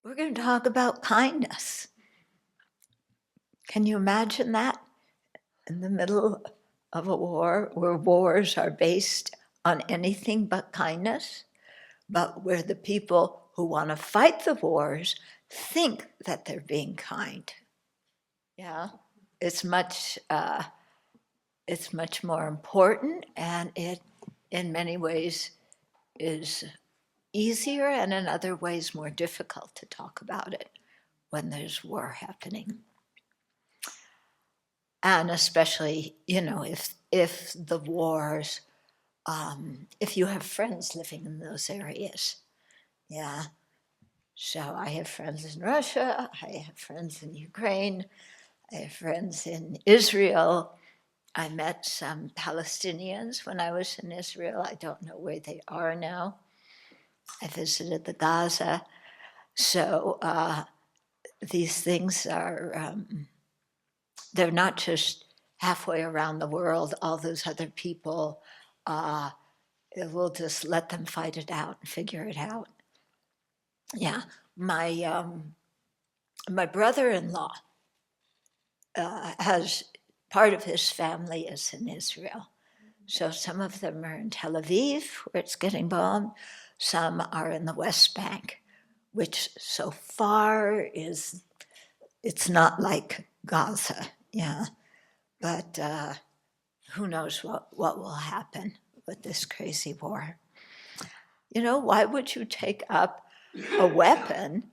We're going to talk about kindness. Can you imagine that? In the middle of a war where wars are based on anything but kindness, but where the people who want to fight the wars think that they're being kind. Yeah, it's much more important, and it, in many ways, is easier, and in other ways more difficult to talk about it when there's war happening. And especially, if the wars, if you have friends living in those areas. Yeah. So I have friends in Russia, I have friends in Ukraine, I have friends in Israel. I met some Palestinians when I was in Israel. I don't know where they are now. I visited the Gaza. So these things are, they're not just halfway around the world, all those other people, we'll just let them fight it out and figure it out. Yeah, my brother-in-law has, part of his family is in Israel. So some of them are in Tel Aviv, where it's getting bombed. Some are in the West Bank, which so far is, it's not like Gaza, yeah. But who knows what will happen with this crazy war. Why would you take up a weapon,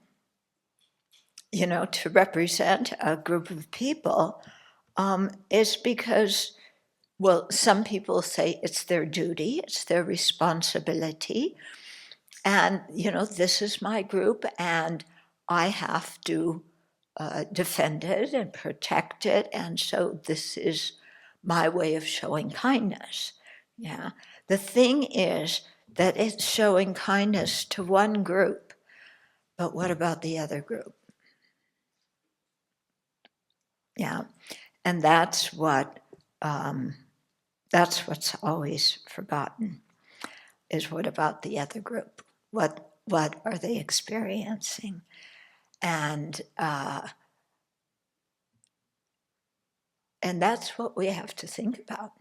to represent a group of people? It's because, well, some people say it's their duty, it's their responsibility. And, this is my group, and I have to defend it and protect it. And so this is my way of showing kindness. Yeah. The thing is that it's showing kindness to one group, but what about the other group? Yeah. And that's what's always forgotten, is what about the other group? What are they experiencing? And that's what we have to think about.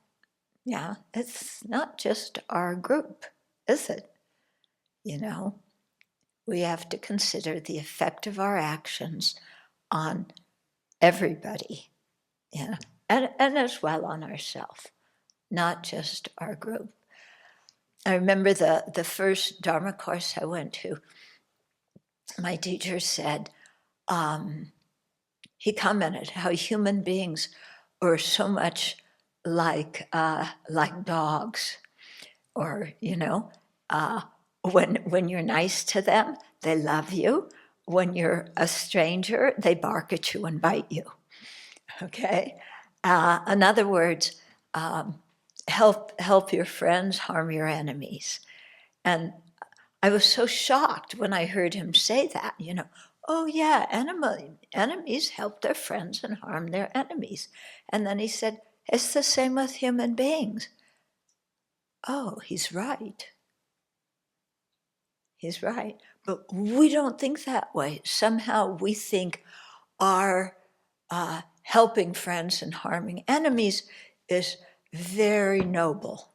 Yeah, it's not just our group, is it? We have to consider the effect of our actions on everybody, yeah, and as well on ourselves, not just our group. I remember the first Dharma course I went to, my teacher said, he commented how human beings are so much like dogs, or when you're nice to them, they love you. When you're a stranger, they bark at you and bite you. Okay, in other words, help your friends, harm your enemies. And I was so shocked when I heard him say that. Oh yeah, enemies help their friends and harm their enemies. And then he said, it's the same with human beings. Oh, he's right. He's right. But we don't think that way. Somehow we think our helping friends and harming enemies is very noble.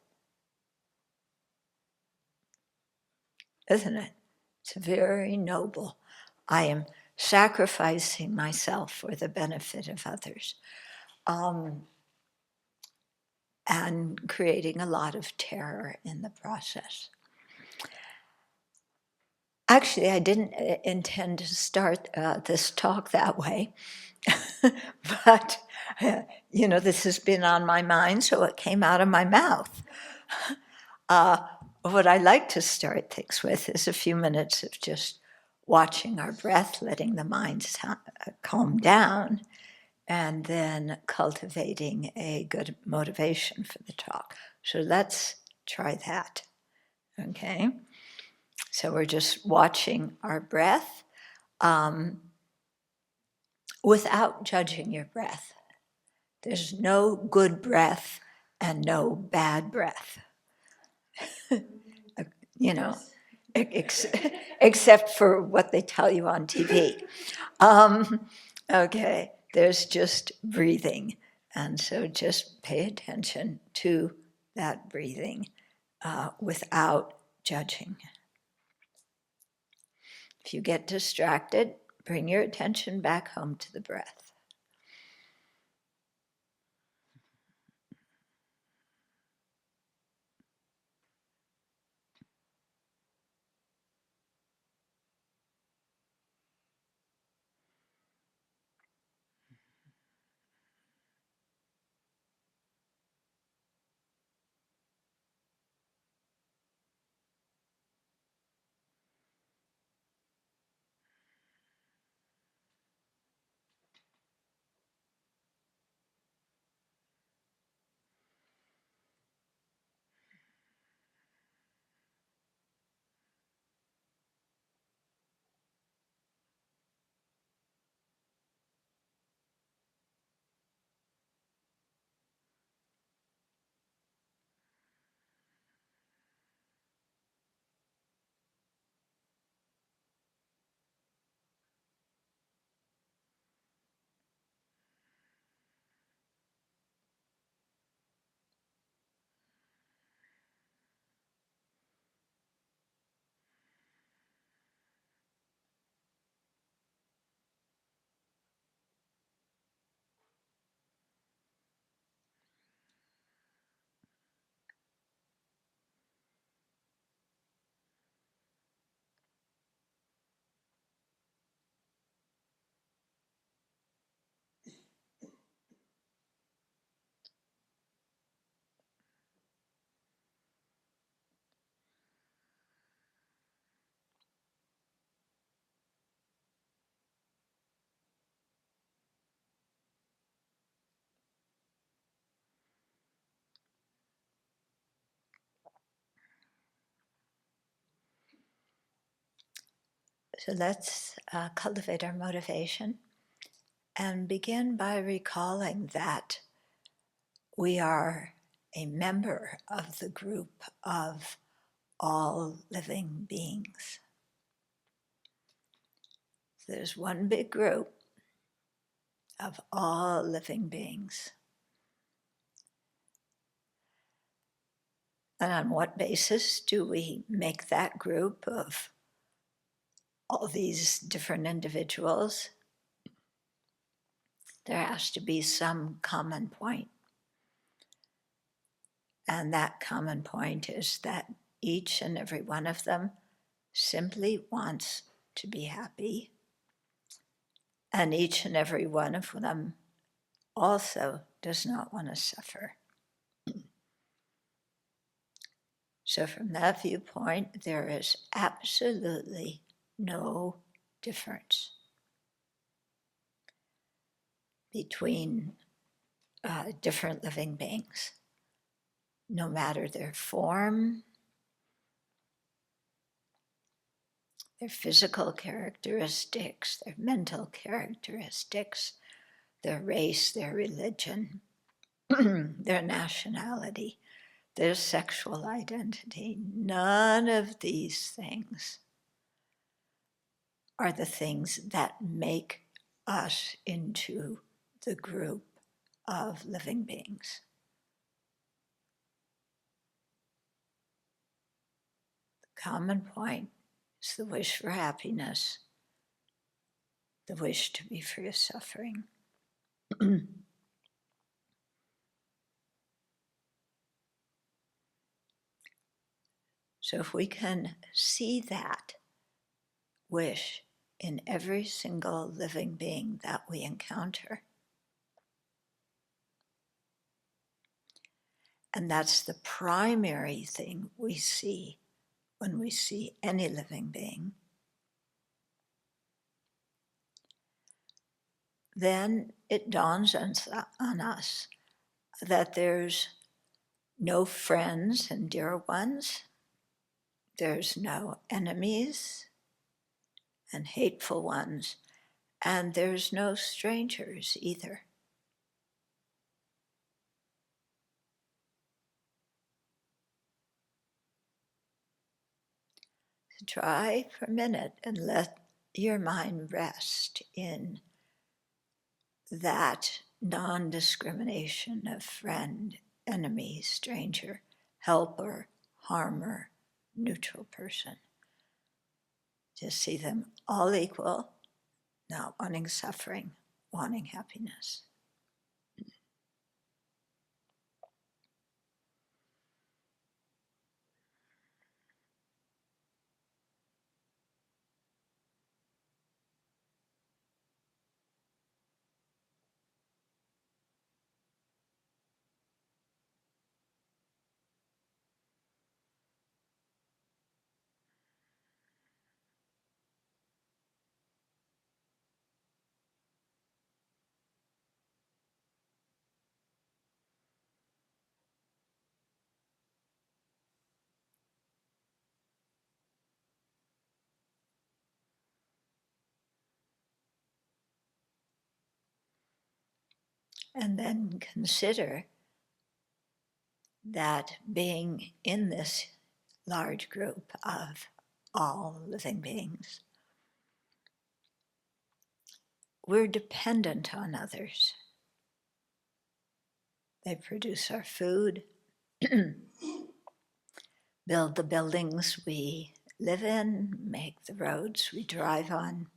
Isn't it? It's very noble. I am sacrificing myself for the benefit of others, and creating a lot of terror in the process. Actually, I didn't intend to start this talk that way, but, this has been on my mind, so it came out of my mouth. What I like to start things with is a few minutes of just watching our breath, letting the mind calm down, and then cultivating a good motivation for the talk. So let's try that, okay? So we're just watching our breath without judging your breath. There's no good breath and no bad breath. except for what they tell you on TV. Okay, there's just breathing. And so just pay attention to that breathing without judging. If you get distracted, bring your attention back home to the breath. So let's cultivate our motivation and begin by recalling that we are a member of the group of all living beings. There's one big group of all living beings. And on what basis do we make that group of all these different individuals? There has to be some common point. And that common point is that each and every one of them simply wants to be happy. And each and every one of them also does not want to suffer. So from that viewpoint, there is absolutely no difference between different living beings, no matter their form, their physical characteristics, their mental characteristics, their race, their religion, their nationality, their sexual identity. None of these things are the things that make us into the group of living beings. The common point is the wish for happiness, the wish to be free of suffering. So if we can see that wish in every single living being that we encounter, and that's the primary thing we see when we see any living being, then it dawns on us that there's no friends and dear ones, there's no enemies and hateful ones, and there's no strangers either. try for a minute and let your mind rest in that non-discrimination of friend, enemy, stranger, helper, harmer, neutral person. Just see them all equal, not wanting suffering, wanting happiness. And then consider that being in this large group of all living beings, we're dependent on others. They produce our food, build the buildings we live in, make the roads we drive on,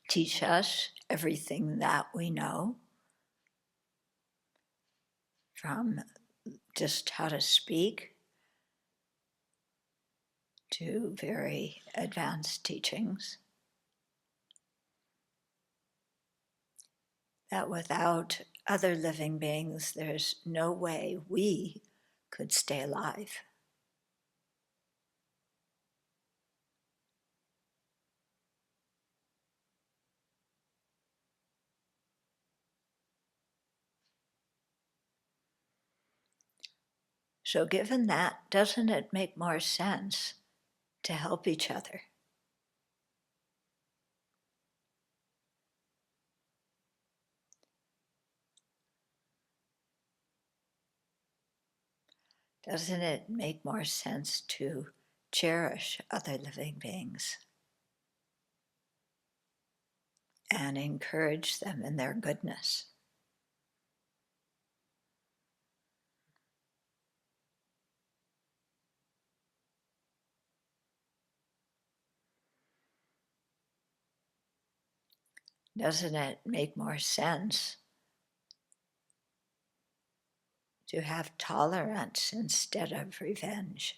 teach us everything that we know, from just how to speak to very advanced teachings. That without other living beings, there's no way we could stay alive. So given that, doesn't it make more sense to help each other? Doesn't it make more sense to cherish other living beings and encourage them in their goodness? Doesn't it make more sense to have tolerance instead of revenge?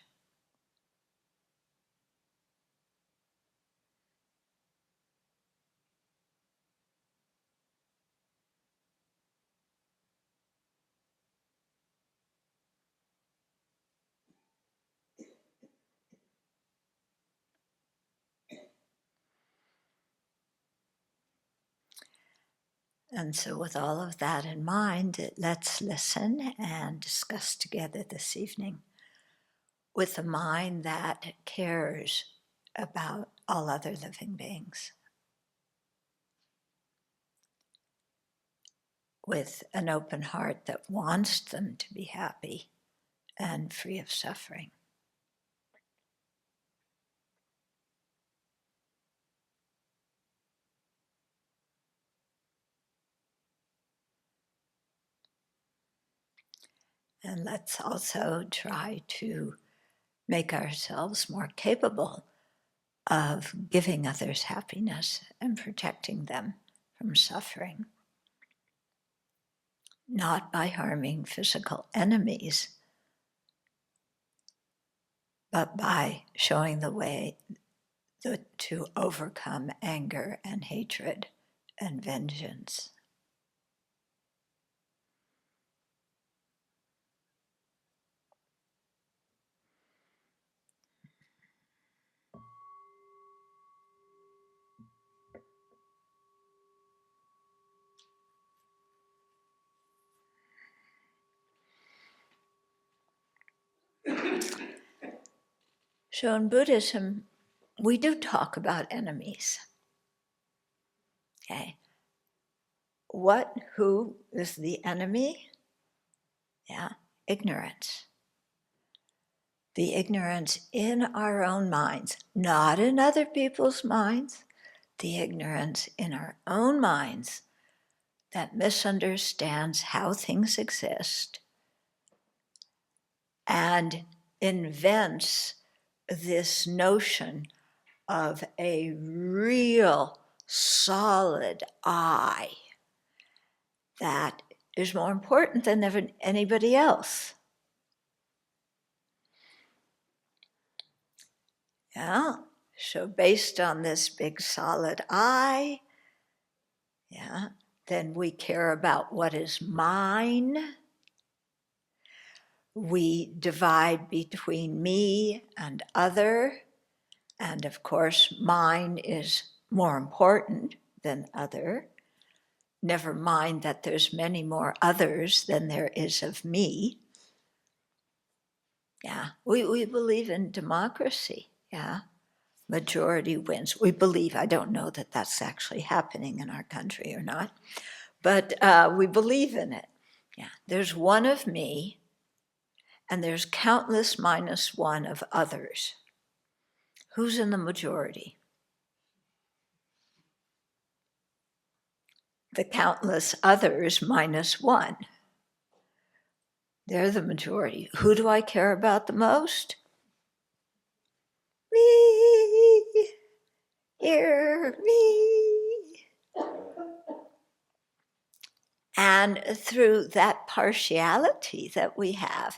And so with all of that in mind, let's listen and discuss together this evening with a mind that cares about all other living beings, with an open heart that wants them to be happy and free of suffering. And let's also try to make ourselves more capable of giving others happiness and protecting them from suffering, not by harming physical enemies, but by showing the way to overcome anger and hatred and vengeance. So in Buddhism, we do talk about enemies. Okay. Who is the enemy? Yeah, ignorance. The ignorance in our own minds, not in other people's minds, the ignorance in our own minds that misunderstands how things exist and invents this notion of a real solid I that is more important than anybody else. Yeah, so based on this big solid I, yeah, then we care about what is mine. We divide between me and other, and of course, mine is more important than other. Never mind that there's many more others than there is of me. Yeah, we believe in democracy, yeah. Majority wins. We believe, I don't know that that's actually happening in our country or not, but we believe in it. Yeah, there's one of me, and there's countless minus one of others. Who's in the majority? The countless others minus one. They're the majority. Who do I care about the most? Me. Hear me. And through that partiality that we have,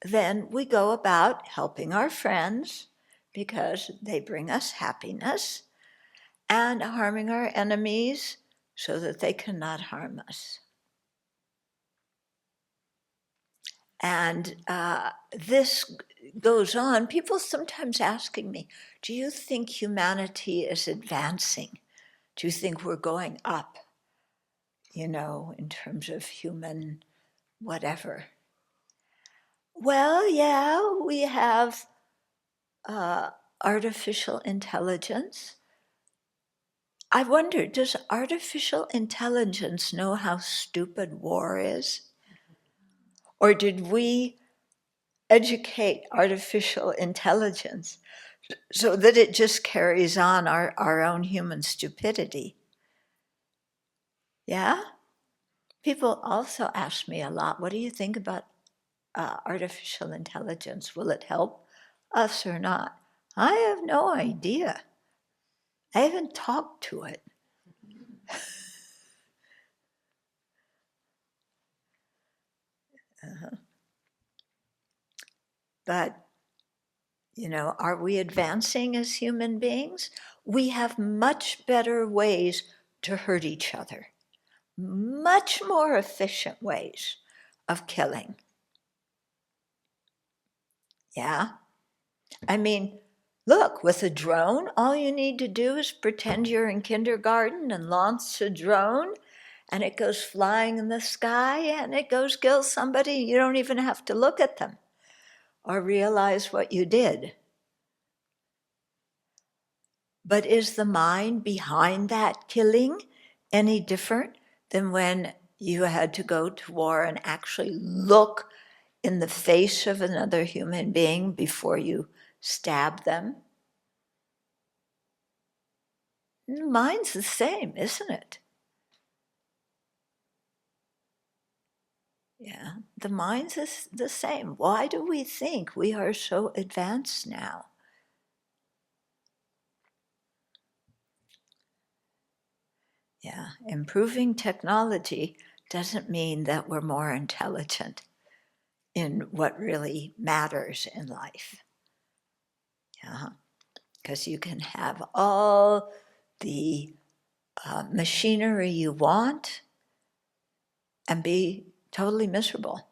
then we go about helping our friends because they bring us happiness, and harming our enemies so that they cannot harm us. And this goes on. People sometimes asking me, do you think humanity is advancing? Do you think we're going up, in terms of human whatever? Well, yeah, we have artificial intelligence. I wonder, does artificial intelligence know how stupid war is? Or did we educate artificial intelligence so that it just carries on our own human stupidity? Yeah? People also ask me a lot, what do you think about artificial intelligence? Will it help us or not? I have no idea. I haven't talked to it. But, are we advancing as human beings? We have much better ways to hurt each other, much more efficient ways of killing. Yeah? I mean, look, with a drone, all you need to do is pretend you're in kindergarten and launch a drone, and it goes flying in the sky and it goes kill somebody. You don't even have to look at them or realize what you did. But is the mind behind that killing any different than when you had to go to war and actually look in the face of another human being before you stab them? The mind's the same, isn't it? Yeah, the mind's the same. Why do we think we are so advanced now? Yeah, improving technology doesn't mean that we're more intelligent in what really matters in life. Yeah, because you can have all the machinery you want and be totally miserable.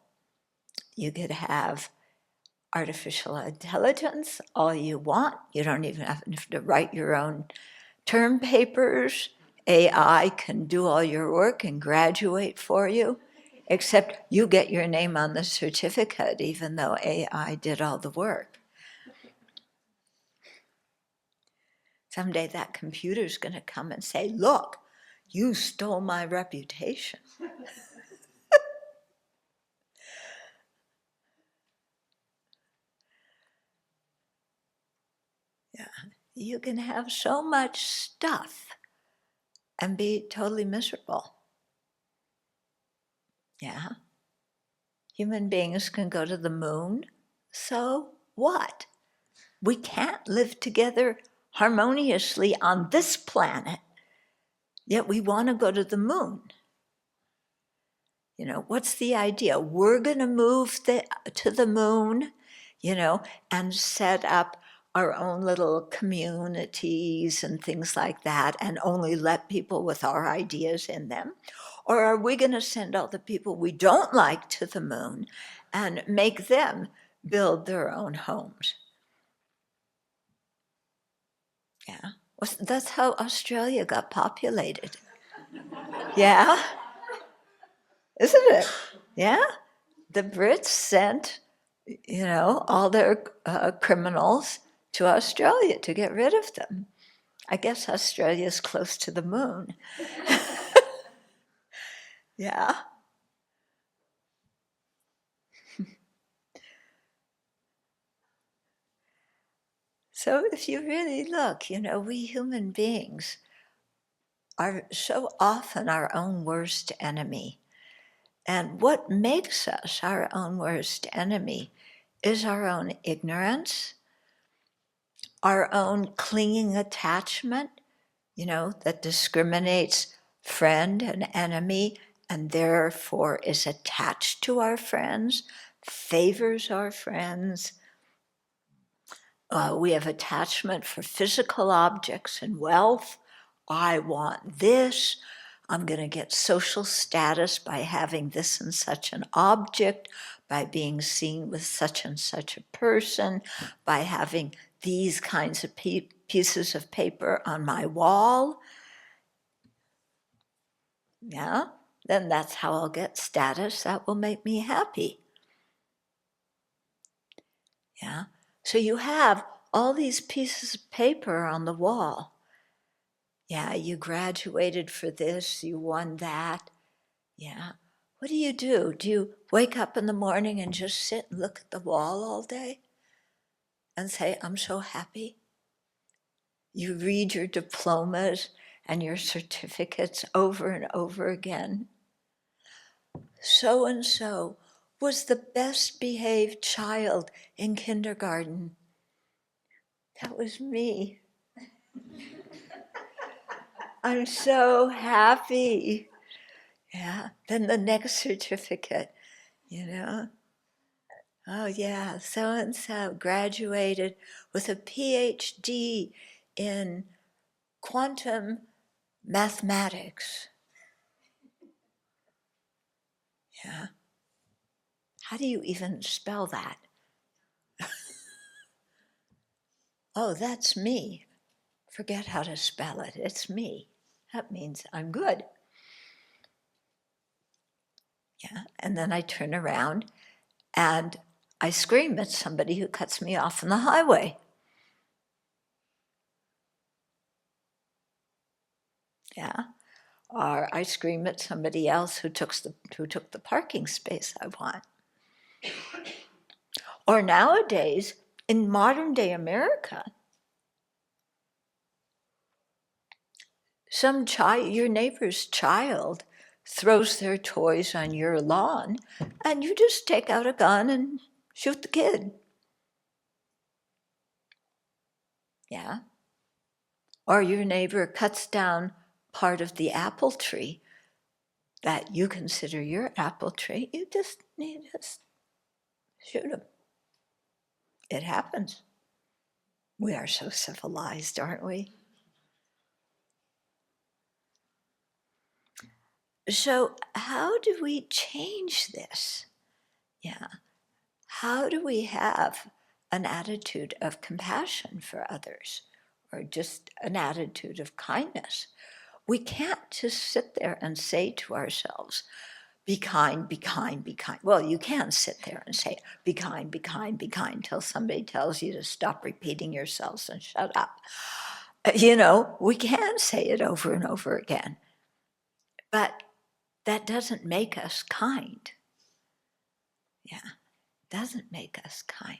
You could have artificial intelligence all you want. You don't even have to write your own term papers. AI can do all your work and graduate for you, except you get your name on the certificate even though AI did all the work. Someday that computer's going to come and say, look, you stole my reputation. You can have so much stuff and be totally miserable. Yeah. Human beings can go to the moon. So what? We can't live together harmoniously on this planet, yet we want to go to the moon. You know, what's the idea? We're going to move to the moon, you know, and set up our own little communities and things like that, and only let people with our ideas in them? Or are we going to send all the people we don't like to the moon and make them build their own homes? Yeah, well, that's how Australia got populated. Yeah, isn't it? Yeah, the Brits sent, you know, all their criminals to Australia to get rid of them. I guess Australia's close to the moon. Yeah. So if you really look, you know, we human beings are so often our own worst enemy. And what makes us our own worst enemy is our own ignorance, our own clinging attachment, you know, that discriminates friend and enemy and therefore is attached to our friends, favors our friends. We have attachment for physical objects and wealth. I want this. I'm going to get social status by having this and such an object, by being seen with such and such a person, by having these kinds of pieces of paper on my wall. Yeah, then that's how I'll get status. That will make me happy. Yeah, so you have all these pieces of paper on the wall. Yeah, you graduated for this, you won that. Yeah. What do? Do you wake up in the morning and just sit and look at the wall all day and say, I'm so happy? You read your diplomas and your certificates over and over again. So and so was the best behaved child in kindergarten. That was me. I'm so happy. Yeah. Then the next certificate, you know. Oh, yeah, so and so graduated with a PhD in quantum mathematics. Yeah. How do you even spell that? Oh, that's me. Forget how to spell it. It's me. That means I'm good. Yeah. And then I turn around and I scream at somebody who cuts me off on the highway. Yeah. Or I scream at somebody else who took the parking space I want. Or nowadays, in modern day America, your neighbor's child throws their toys on your lawn, and you just take out a gun and shoot the kid. Yeah. Or your neighbor cuts down part of the apple tree that you consider your apple tree. You just shoot him. It happens. We are so civilized, aren't we? So how do we change this? Yeah. How do we have an attitude of compassion for others or just an attitude of kindness? We can't just sit there and say to ourselves, be kind, be kind, be kind. Well, you can sit there and say, be kind, be kind, be kind, till somebody tells you to stop repeating yourselves and shut up. You know, we can say it over and over again, but that doesn't make us kind. Yeah, doesn't make us kind.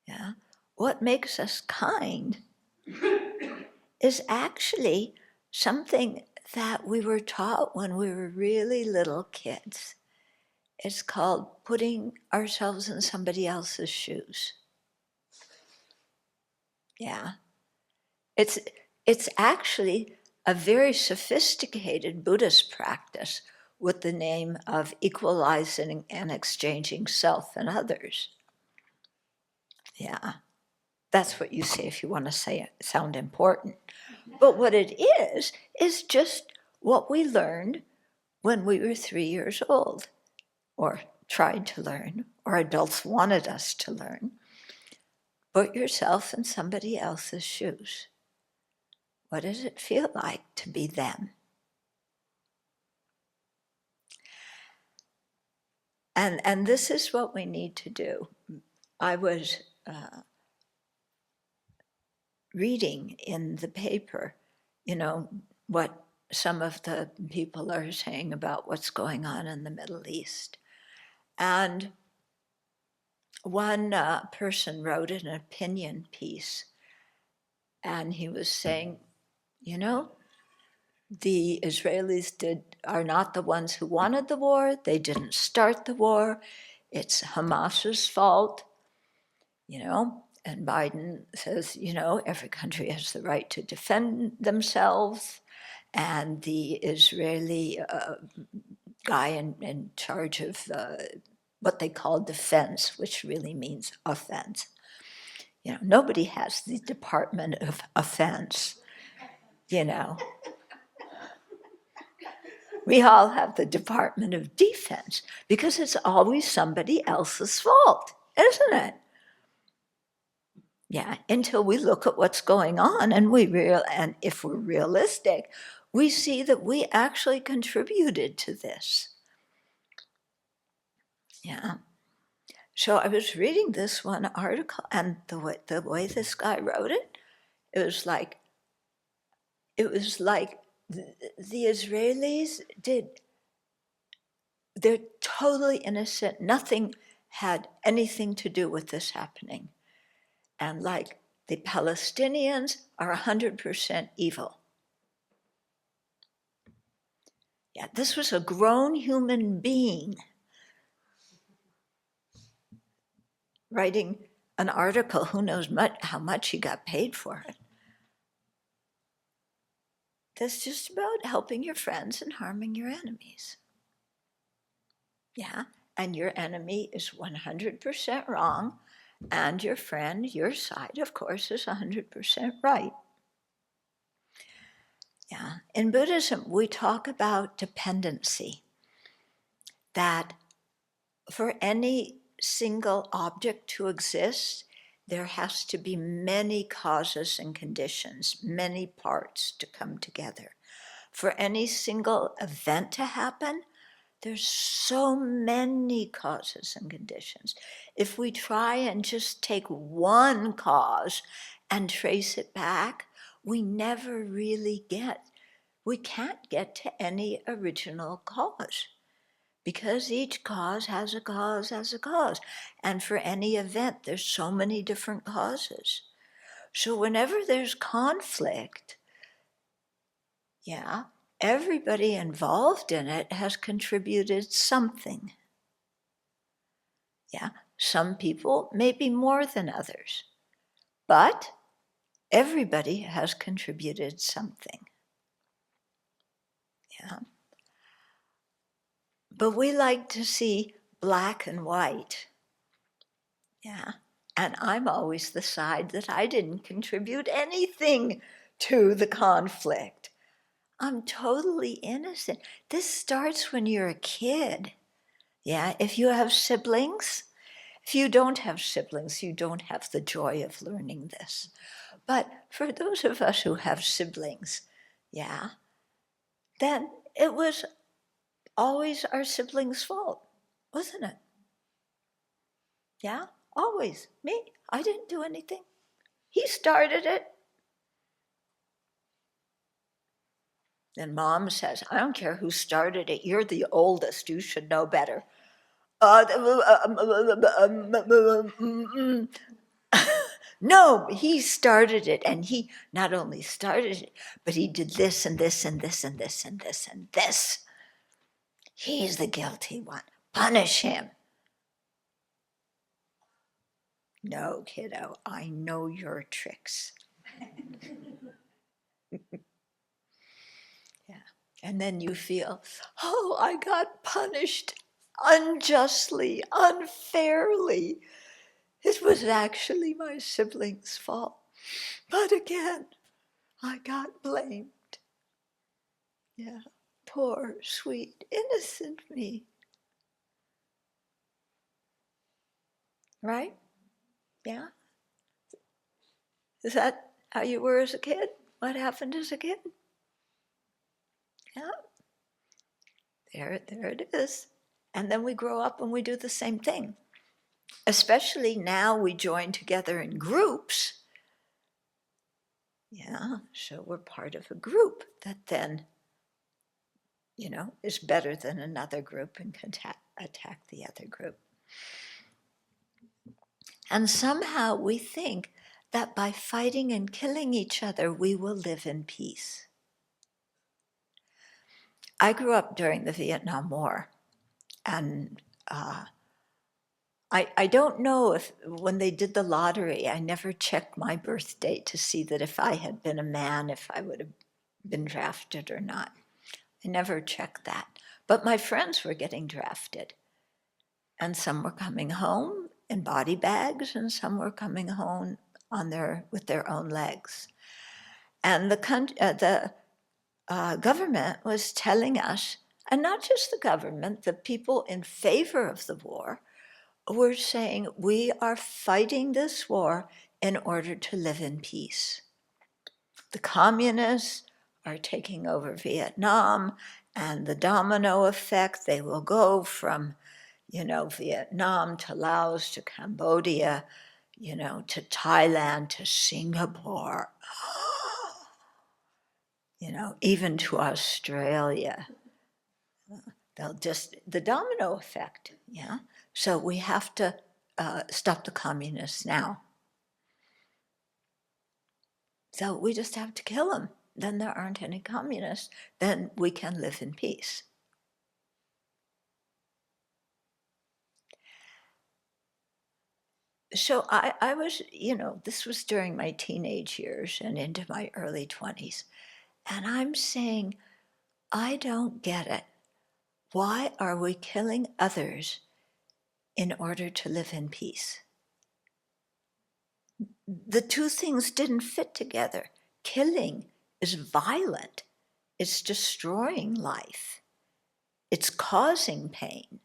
Yeah. what makes us kind is actually something that we were taught when we were really little kids. It's called putting ourselves in somebody else's shoes. Yeah. It's actually a very sophisticated Buddhist practice with the name of equalizing and exchanging self and others. Yeah. That's what you say if you want to say it, sound important. But what it is just what we learned when we were 3 years old, or tried to learn, or adults wanted us to learn. Put yourself in somebody else's shoes. What does it feel like to be them? And this is what we need to do. I was reading in the paper, what some of the people are saying about what's going on in the Middle East. And one person wrote an opinion piece, and he was saying, the Israelis are not the ones who wanted the war. They didn't start the war. It's Hamas's fault, And Biden says, every country has the right to defend themselves. And the Israeli guy in charge of what they call defense, which really means offense. Nobody has the Department of Offense, We all have the Department of Defense because it's always somebody else's fault, isn't it? Yeah, until we look at what's going on and and if we're realistic, we see that we actually contributed to this. Yeah. So I was reading this one article, and the way this guy wrote it, it was like the Israelis they're totally innocent. Nothing had anything to do with this happening. And like the Palestinians are 100% evil. Yeah, this was a grown human being writing an article. Who knows how much he got paid for it. That's just about helping your friends and harming your enemies. Yeah, and your enemy is 100% wrong, and your friend, your side, of course, is 100% right. Yeah, in Buddhism, we talk about dependency, that for any single object to exist, there has to be many causes and conditions, many parts to come together. For any single event to happen, there's so many causes and conditions. If we try and just take one cause and trace it back, we can't get to any original cause, because each cause has a cause has a cause. And for any event, there's so many different causes. So whenever there's conflict, everybody involved in it has contributed something. Yeah, some people maybe more than others, but everybody has contributed something. Yeah. But we like to see black and white. Yeah. And I'm always the side that I didn't contribute anything to the conflict. I'm totally innocent. This starts when you're a kid. Yeah, if you have siblings, if you don't have siblings, you don't have the joy of learning this. But for those of us who have siblings, then it was always our siblings' fault, wasn't it? Yeah, always. Me, I didn't do anything. He started it. Then mom says, I don't care who started it. You're the oldest. You should know better. No, he started it, and he not only started it, but he did this and this and this and this and this and this. He's the guilty one. Punish him. No, kiddo, I know your tricks. Yeah. And then you feel, oh, I got punished unjustly, unfairly. It was actually my sibling's fault. But again, I got blamed. Yeah, poor, sweet, innocent me. Right? Yeah? Is that how you were as a kid? What happened as a kid? Yeah. There it is. And then we grow up and we do the same thing. Especially now we join together in groups. Yeah, so we're part of a group that then, is better than another group and can attack the other group. And somehow we think that by fighting and killing each other, we will live in peace. I grew up during the Vietnam War, and I don't know if when they did the lottery, I never checked my birth date to see that if I had been a man, if I would have been drafted or not. I never checked that. But my friends were getting drafted. And some were coming home in body bags, and some were coming home with their own legs. And the government was telling us, and not just the government, the people in favor of the war were saying, we are fighting this war in order to live in peace. The communists are taking over Vietnam, and the domino effect, they will go from, Vietnam to Laos to Cambodia, to Thailand to Singapore, even to Australia. They'll just, the domino effect, yeah? So we have to stop the communists now. So we just have to kill them. Then there aren't any communists. Then we can live in peace. So I was, this was during my teenage years and into my early 20s. And I'm saying, I don't get it. Why are we killing others in order to live in peace? The two things didn't fit together. Killing is violent. It's destroying life. It's causing pain.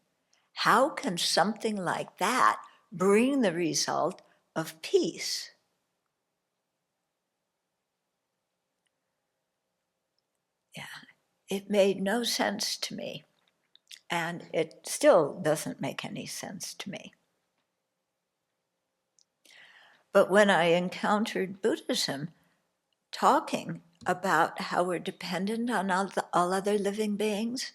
How can something like that bring the result of peace? Yeah, it made no sense to me. And it still doesn't make any sense to me. But when I encountered Buddhism talking about how we're dependent on all other living beings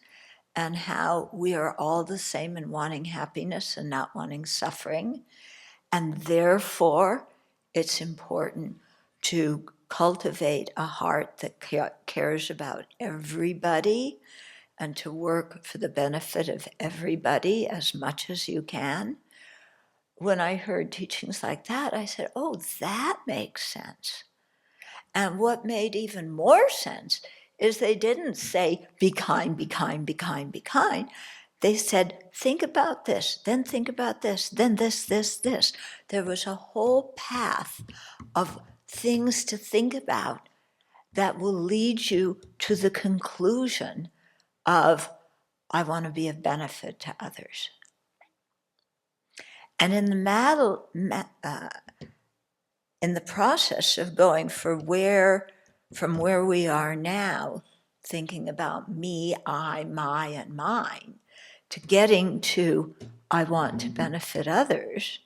and how we are all the same in wanting happiness and not wanting suffering, and therefore it's important to cultivate a heart that cares about everybody and to work for the benefit of everybody as much as you can. When I heard teachings like that, I said, oh, that makes sense. And what made even more sense is they didn't say, be kind, be kind, be kind, be kind. They said, think about this, then think about this, then this, this, this. There was a whole path of things to think about that will lead you to the conclusion of, I want to be of benefit to others. And in the process of going from where we are now, thinking about me, I, my, and mine, to getting to I want to benefit others,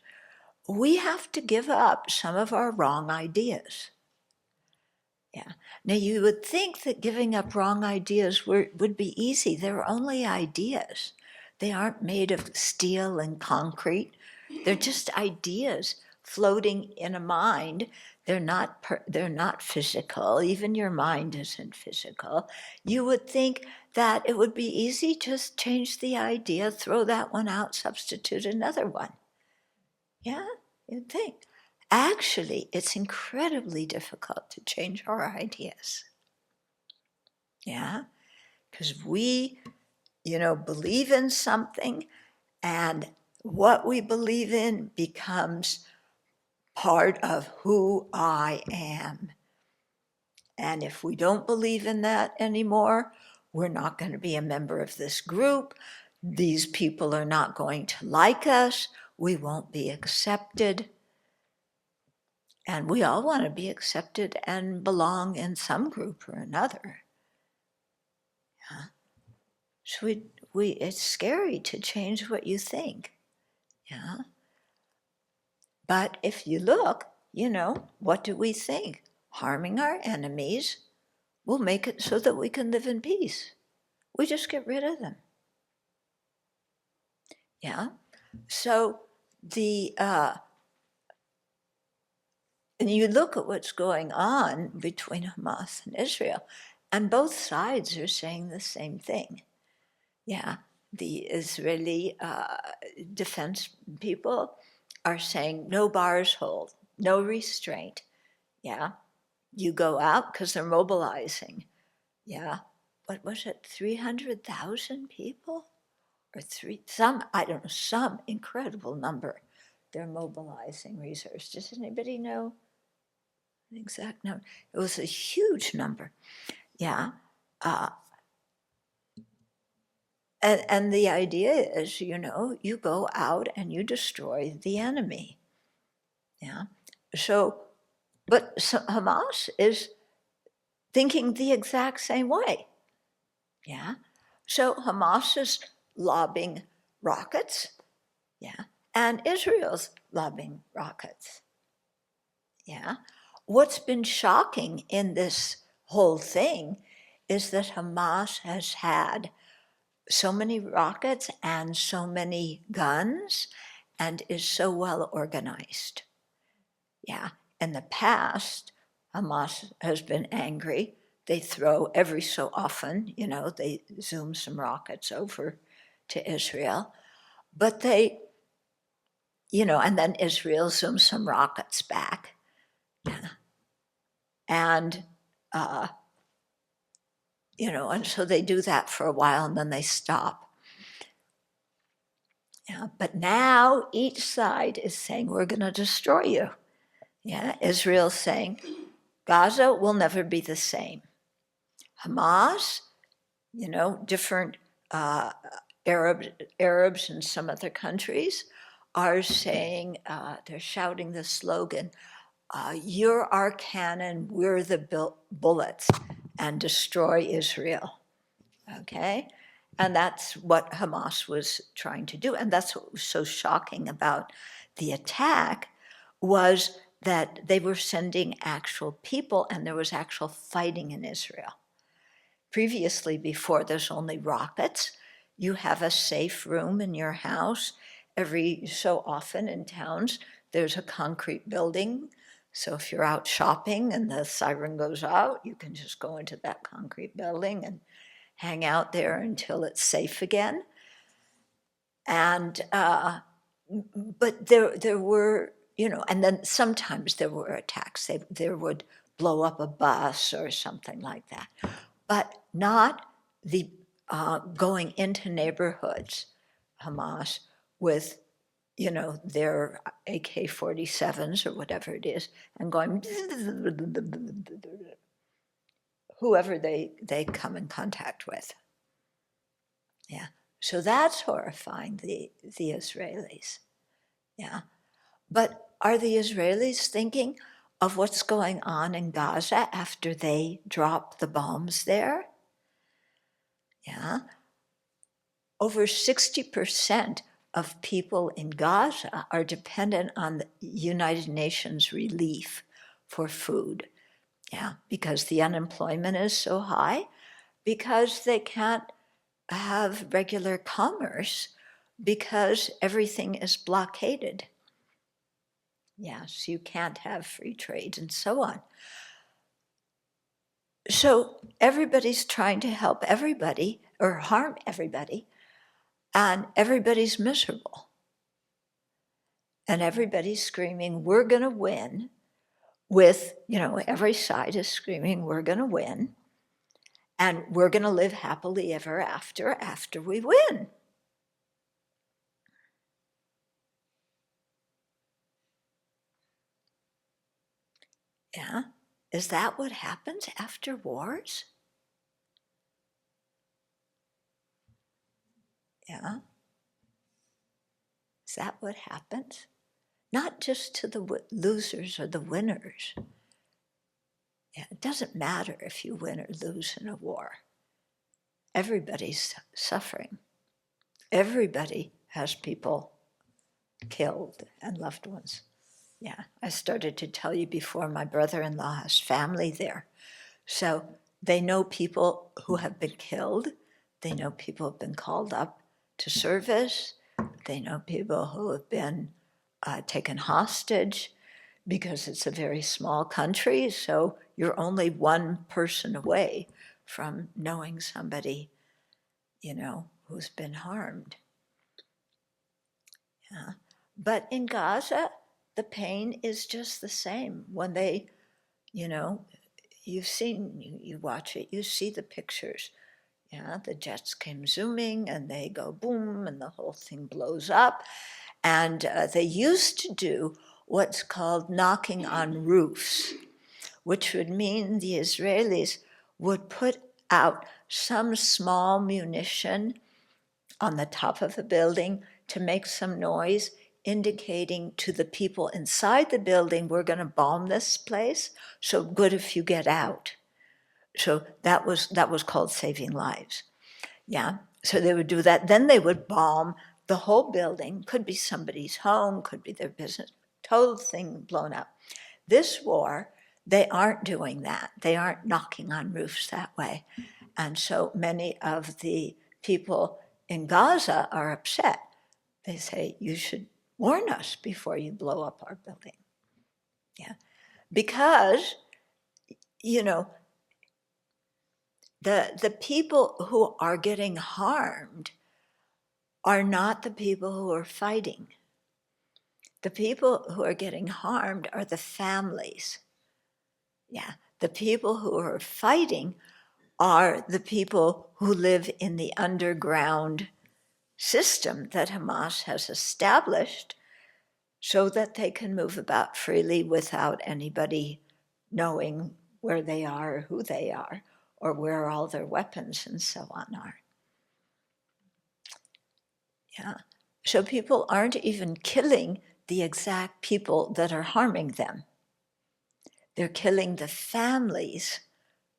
we have to give up some of our wrong ideas. Yeah. Now you would think that giving up wrong ideas would be easy. They're only ideas. They aren't made of steel and concrete. They're just ideas floating in a mind. They're not physical. Even your mind isn't physical. You would think that it would be easy, just change the idea, throw that one out, substitute another one. Yeah, you'd think. Actually, it's incredibly difficult to change our ideas. Yeah, because we, believe in something, and what we believe in becomes part of who I am. And if we don't believe in that anymore, we're not going to be a member of this group. These people are not going to like us. We won't be accepted. And we all want to be accepted and belong in some group or another. Yeah. So it's scary to change what you think. Yeah. But if you look, what do we think? Harming our enemies will make it so that we can live in peace. We just get rid of them. Yeah. So and you look at what's going on between Hamas and Israel, and both sides are saying the same thing. Yeah. The Israeli defense people are saying no bars hold, no restraint. Yeah. You go out because they're mobilizing. Yeah. What was it, 300,000 people? Or I don't know, some incredible number. They're mobilizing reserves. Does anybody know the exact number? It was a huge number. Yeah. And the idea is, you go out and you destroy the enemy. Yeah. But Hamas is thinking the exact same way. Yeah. So Hamas is lobbing rockets. Yeah. And Israel's lobbing rockets. Yeah. What's been shocking in this whole thing is that Hamas has had so many rockets and so many guns and is so well organized. Yeah. In the past, Hamas has been angry. They throw every so often, they zoom some rockets over to Israel, but they, and then Israel zooms some rockets back. Yeah. And, and so they do that for a while and then they stop. Yeah. But now each side is saying, we're going to destroy you. Yeah. Israel's saying, Gaza will never be the same. Hamas, different Arabs in some other countries are saying, they're shouting the slogan, you're our cannon, we're the bullets, and destroy Israel. Okay? And that's what Hamas was trying to do. And that's what was so shocking about the attack, was that they were sending actual people and there was actual fighting in Israel. Previously, before, there's only rockets. You have a safe room in your house. Every so often in towns, there's a concrete building. So if you're out shopping and the siren goes out, you can just go into that concrete building and hang out there until it's safe again. And but there were, and then sometimes there were attacks. There would blow up a bus or something like that, but not the going into neighborhoods, Hamas, with their AK-47s or whatever it is, and going whoever they come in contact with. Yeah. So that's horrifying the Israelis. Yeah. But are the Israelis thinking of what's going on in Gaza after they drop the bombs there? Yeah. Over 60% of people in Gaza are dependent on the United Nations relief for food. Yeah, because the unemployment is so high, because they can't have regular commerce because everything is blockaded. Yes, you can't have free trade and so on. So everybody's trying to help everybody or harm everybody, and everybody's miserable. And everybody's screaming, we're going to win, with, every side is screaming, we're going to win, and we're going to live happily ever after we win. Yeah? Is that what happens after wars? Yeah? Is that what happens? Not just to the losers or the winners. Yeah, it doesn't matter if you win or lose in a war. Everybody's suffering. Everybody has people killed and loved ones. Yeah, I started to tell you before, my brother-in-law has family there. So they know people who have been killed. They know people who have been called up to service. They know people who have been taken hostage, because it's a very small country. So you're only one person away from knowing somebody, who's been harmed. Yeah. But in Gaza, the pain is just the same. When they, you watch it, you see the pictures. Yeah, the jets came zooming and they go boom and the whole thing blows up. And they used to do what's called knocking on roofs, which would mean the Israelis would put out some small munition on the top of a building to make some noise, indicating to the people inside the building, we're going to bomb this place, so good if you get out. So that was called saving lives. Yeah, so they would do that. Then they would bomb the whole building. Could be somebody's home, could be their business, total thing blown up. This war, they aren't doing that. They aren't knocking on roofs that way. And so many of the people in Gaza are upset. They say, you should warn us before you blow up our building. Yeah, because, the people who are getting harmed are not the people who are fighting. The people who are getting harmed are the families. Yeah, the people who are fighting are the people who live in the underground system that Hamas has established so that they can move about freely without anybody knowing where they are, who they are, or where all their weapons and so on are. Yeah. So people aren't even killing the exact people that are harming them. They're killing the families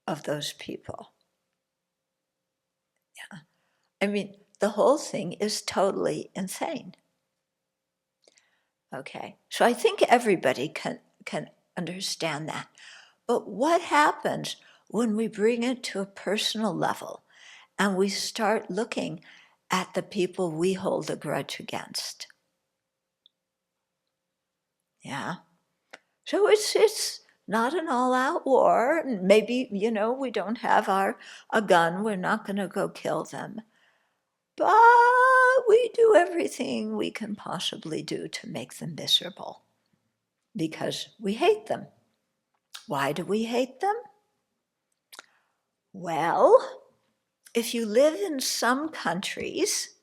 of those people. Yeah. I mean, the whole thing is totally insane. Okay, so I think everybody can understand that. But what happens when we bring it to a personal level and we start looking at the people we hold a grudge against? Yeah. So it's not an all-out war. Maybe, we don't have a gun. We're not going to go kill them. But we do everything we can possibly do to make them miserable because we hate them. Why do we hate them? Well, if you live in some countries,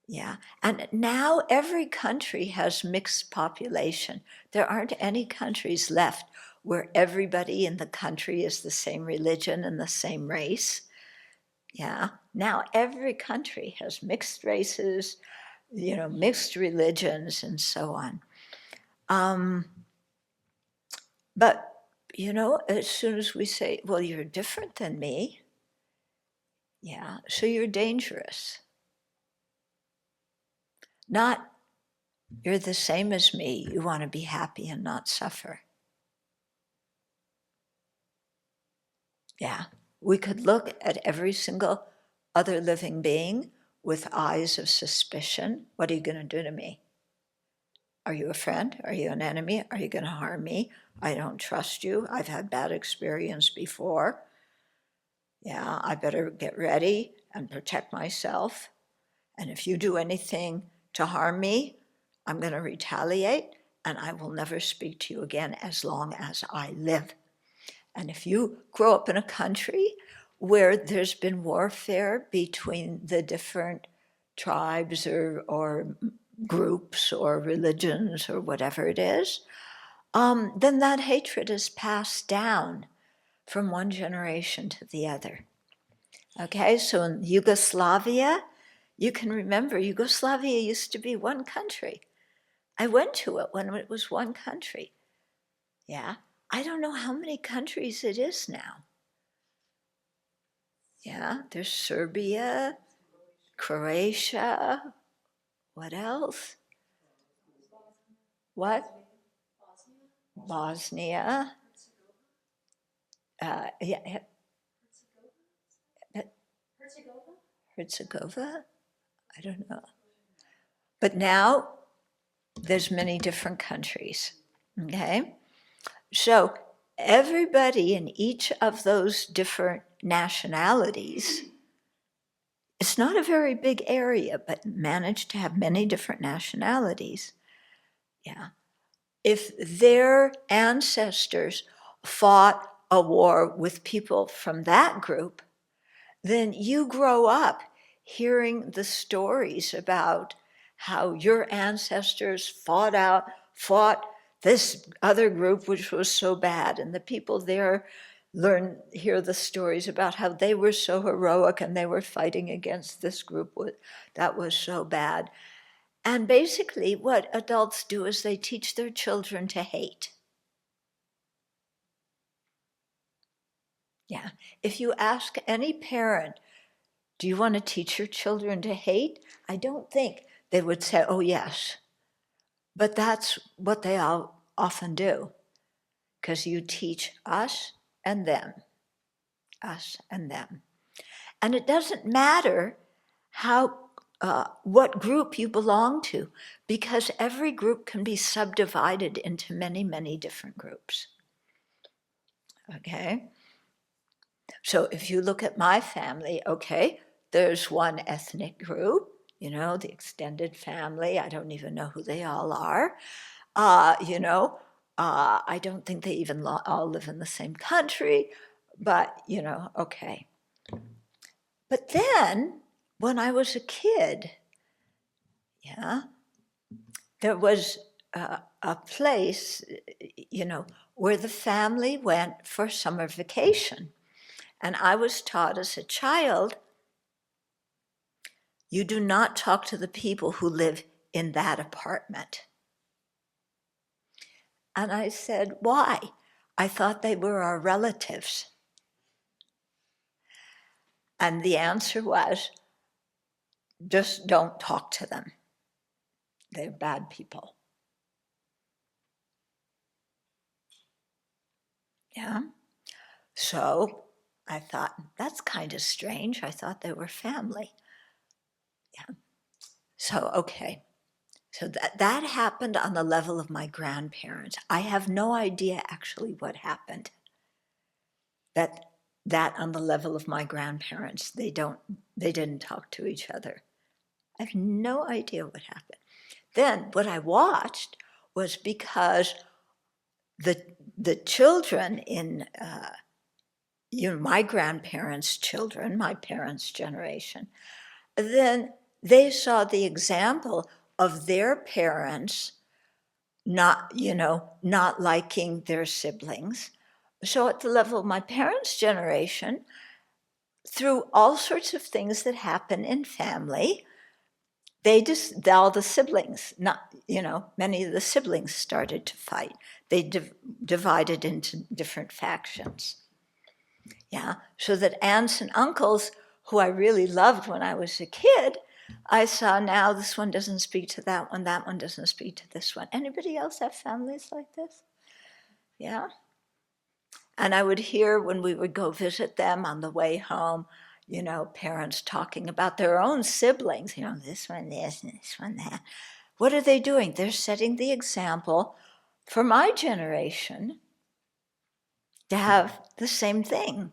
yeah, and now every country has mixed population. There aren't any countries left where everybody in the country is the same religion and the same race. Yeah, now every country has mixed races, mixed religions and so on. But, as soon as we say, well, you're different than me, yeah, so you're dangerous. Not, you're the same as me, you want to be happy and not suffer. Yeah, we could look at every single other living being with eyes of suspicion. What are you going to do to me? Are you a friend? Are you an enemy? Are you going to harm me? I don't trust you. I've had bad experience before. Yeah, I better get ready and protect myself. And if you do anything to harm me, I'm going to retaliate, and I will never speak to you again as long as I live. And if you grow up in a country where there's been warfare between the different tribes or groups or religions or whatever it is, then that hatred is passed down from one generation to the other. Okay, so in Yugoslavia, you can remember Yugoslavia used to be one country. I went to it when it was one country. Yeah, I don't know how many countries it is now. Yeah, there's Serbia, Croatia, what else? What? Bosnia. Yeah. Herzegovina? I don't know. But now there's many different countries, okay? So everybody in each of those different nationalities, it's not a very big area, but managed to have many different nationalities. Yeah. If their ancestors fought a war with people from that group, then you grow up hearing the stories about how your ancestors fought this other group which was so bad, and the people there hear the stories about how they were so heroic and they were fighting against this group that was so bad. And basically what adults do is they teach their children to hate. Yeah, if you ask any parent, do you want to teach your children to hate? I don't think they would say, oh, yes. But that's what they all often do, because you teach us and them. And it doesn't matter what group you belong to, because every group can be subdivided into many, many different groups. Okay? So if you look at my family, okay, there's one ethnic group, the extended family. I don't even know who they all are. I don't think they even all live in the same country, but, okay. But then, when I was a kid, there was a place, where the family went for summer vacation. And I was taught as a child, you do not talk to the people who live in that apartment. And I said, why? I thought they were our relatives. And the answer was, just don't talk to them. They're bad people. Yeah. So I thought, that's kind of strange. I thought they were family. Yeah. So, okay. So that happened on the level of my grandparents. I have no idea actually what happened. That on the level of my grandparents, they didn't talk to each other. I have no idea what happened. Then what I watched was because the children in my grandparents' children, my parents' generation, then they saw the example of their parents not liking their siblings. So at the level of my parents' generation, through all sorts of things that happen in family, all the siblings, many of the siblings started to fight. They divided into different factions. Yeah, so that aunts and uncles, who I really loved when I was a kid, I saw now this one doesn't speak to that one doesn't speak to this one. Anybody else have families like this? Yeah. And I would hear when we would go visit them on the way home, parents talking about their own siblings, this one this and this one that. What are they doing? They're setting the example for my generation to have the same thing.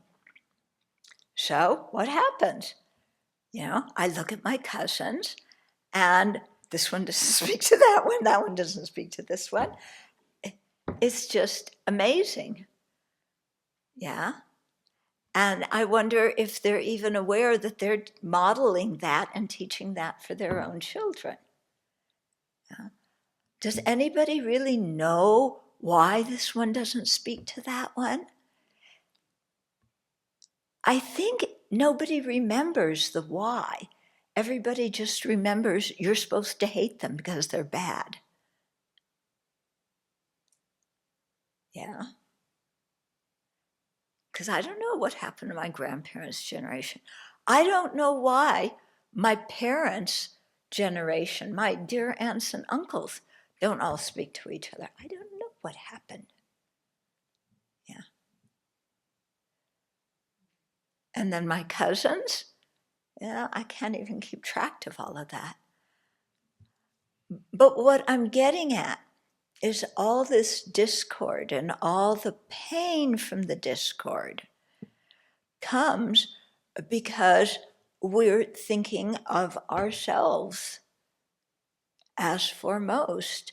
So what happens? I look at my cousins, and this one doesn't speak to that one doesn't speak to this one. It's just amazing. Yeah. And I wonder if they're even aware that they're modeling that and teaching that for their own children. Yeah. Does anybody really know why this one doesn't speak to that one? I think nobody remembers the why. Everybody just remembers you're supposed to hate them because they're bad. Yeah. Because I don't know what happened to my grandparents' generation. I don't know why my parents' generation, my dear aunts and uncles, don't all speak to each other. I don't know what happened. Yeah. And then my cousins, I can't even keep track of all of that. But what I'm getting at is all this discord and all the pain from the discord comes because we're thinking of ourselves as foremost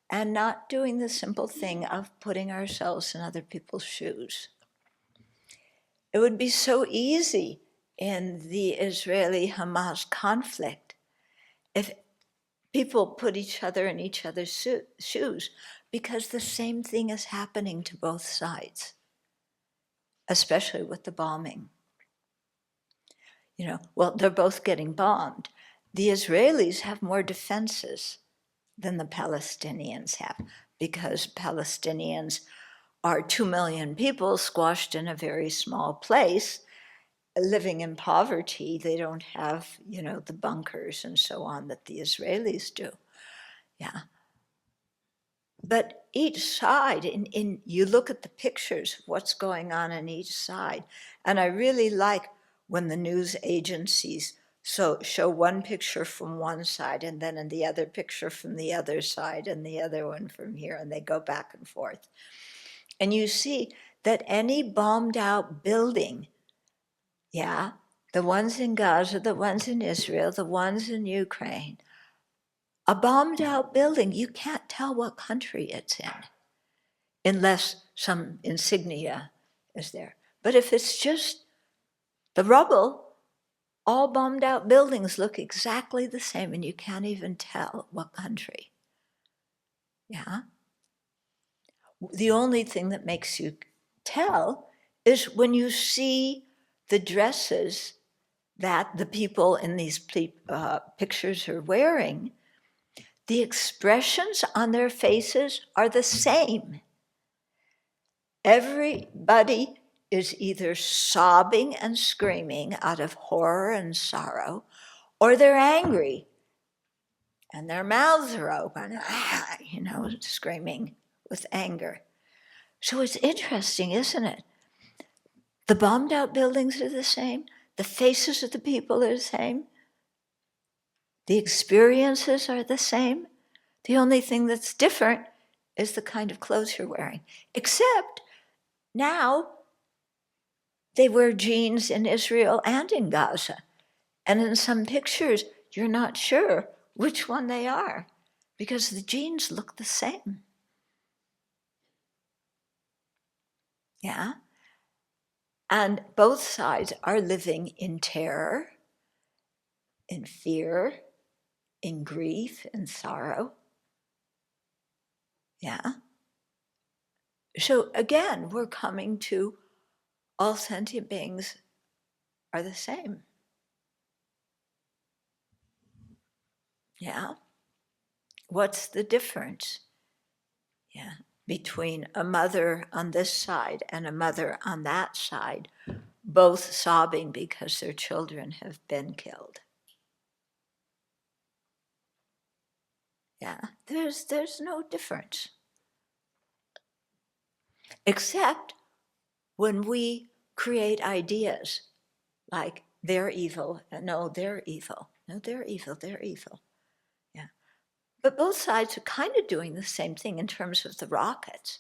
and not doing the simple thing of putting ourselves in other people's shoes. It would be so easy in the Israeli-Hamas conflict if people put each other in each other's shoes, because the same thing is happening to both sides, especially with the bombing. Well, they're both getting bombed. The Israelis have more defenses than the Palestinians have, because Palestinians are 2 million people squashed in a very small place, living in poverty. They don't have, the bunkers and so on that the Israelis do. Yeah. But each side, you look at the pictures of what's going on each side, and I really like when the news agencies show one picture from one side and then in the other picture from the other side and the other one from here, and they go back and forth. And you see that any bombed out building, the ones in Gaza, the ones in Israel, the ones in Ukraine, a bombed out building, you can't tell what country it's in unless some insignia is there. But if it's just the rubble, all bombed out buildings look exactly the same and you can't even tell what country. Yeah. The only thing that makes you tell is when you see the dresses that the people in these pictures are wearing. The expressions on their faces are the same. Everybody is either sobbing and screaming out of horror and sorrow, or they're angry and their mouths are open, screaming with anger. So it's interesting, isn't it? The bombed out buildings are the same. The faces of the people are the same. The experiences are the same. The only thing that's different is the kind of clothes you're wearing. Except now they wear jeans in Israel and in Gaza. And in some pictures, you're not sure which one they are because the jeans look the same. Yeah? And both sides are living in terror, in fear, in grief, in sorrow. Yeah? So again, we're coming to all sentient beings are the same. Yeah? What's the difference? Yeah, between a mother on this side and a mother on that side, both sobbing because their children have been killed. Yeah, there's no difference. Except when we create ideas like they're evil, no, they're evil, no, they're evil, they're evil. Yeah. But both sides are kind of doing the same thing in terms of the rockets.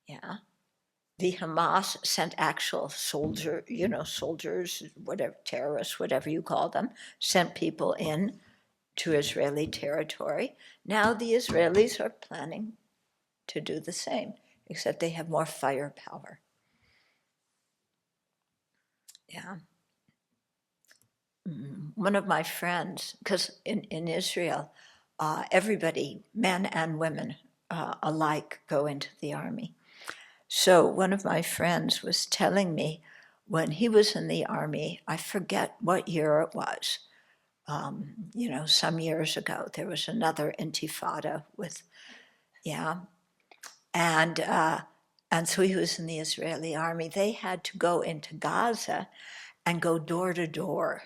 Yeah. The Hamas sent actual soldiers, whatever, terrorists, whatever you call them, sent people in to Israeli territory. Now the Israelis are planning to do the same, except they have more firepower. Yeah. One of my friends, because in Israel, everybody, men and women alike, go into the army. So one of my friends was telling me when he was in the army, I forget what year it was, some years ago, there was another intifada with, and so he was in the Israeli army. They had to go into Gaza and go door to door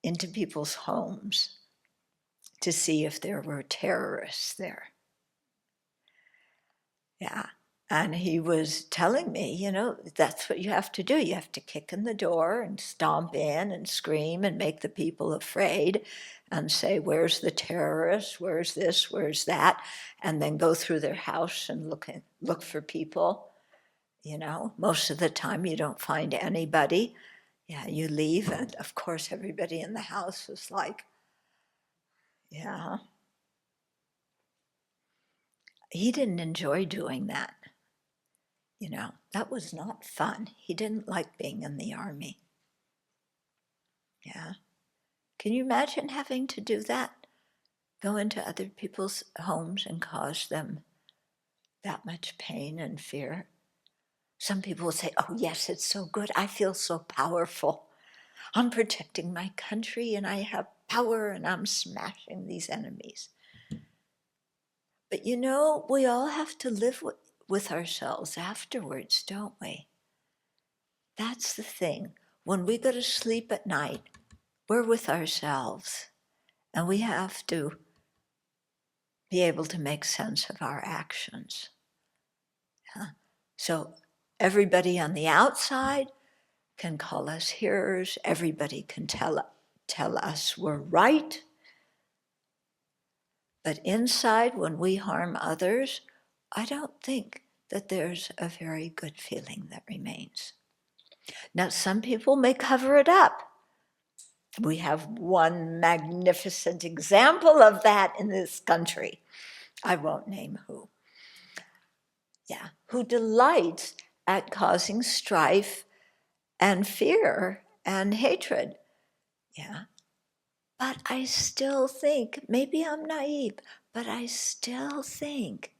into people's homes to see if there were terrorists there. Yeah. And he was telling me, that's what you have to do. You have to kick in the door and stomp in and scream and make the people afraid and say, where's the terrorist? Where's this? Where's that? And then go through their house and look for people. Most of the time you don't find anybody. Yeah, you leave, and of course everybody in the house was like, yeah. He didn't enjoy doing that. That was not fun. He didn't like being in the army. Yeah. Can you imagine having to do that? Go into other people's homes and cause them that much pain and fear? Some people will say, oh yes, it's so good. I feel so powerful. I'm protecting my country and I have power and I'm smashing these enemies. But we all have to live with ourselves afterwards, don't we? That's the thing. When we go to sleep at night, we're with ourselves, and we have to be able to make sense of our actions. Yeah. So everybody on the outside can call us hearers. Everybody can tell us we're right. But inside, when we harm others, I don't think that there's a very good feeling that remains. Now, some people may cover it up. We have one magnificent example of that in this country. I won't name who. Yeah, who delights at causing strife and fear and hatred. Yeah. But I still think, maybe I'm naive, but I still think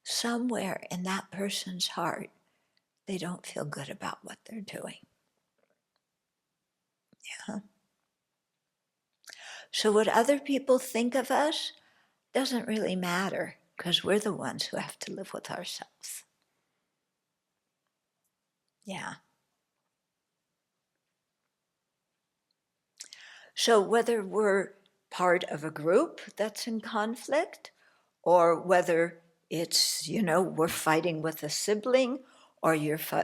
somewhere in that person's heart, they don't feel good about what they're doing. Yeah. So what other people think of us doesn't really matter, because we're the ones who have to live with ourselves. Yeah. So whether we're part of a group that's in conflict, or whether it's, we're fighting with a sibling, or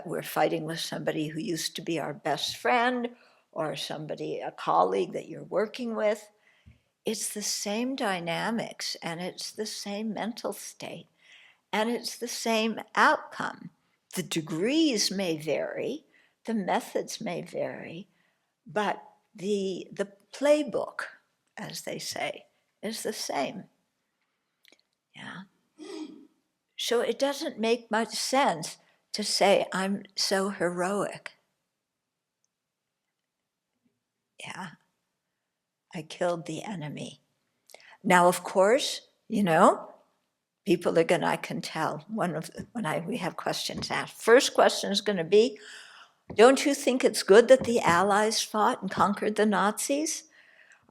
we're fighting with somebody who used to be our best friend, or a colleague that you're working with, it's the same dynamics, and it's the same mental state, and it's the same outcome. The degrees may vary, the methods may vary, but the playbook, as they say, is the same. Yeah. So it doesn't make much sense to say, I'm so heroic. Yeah. I killed the enemy. Now, of course, people are I can tell we have questions asked. First question is going to be, don't you think it's good that the Allies fought and conquered the Nazis?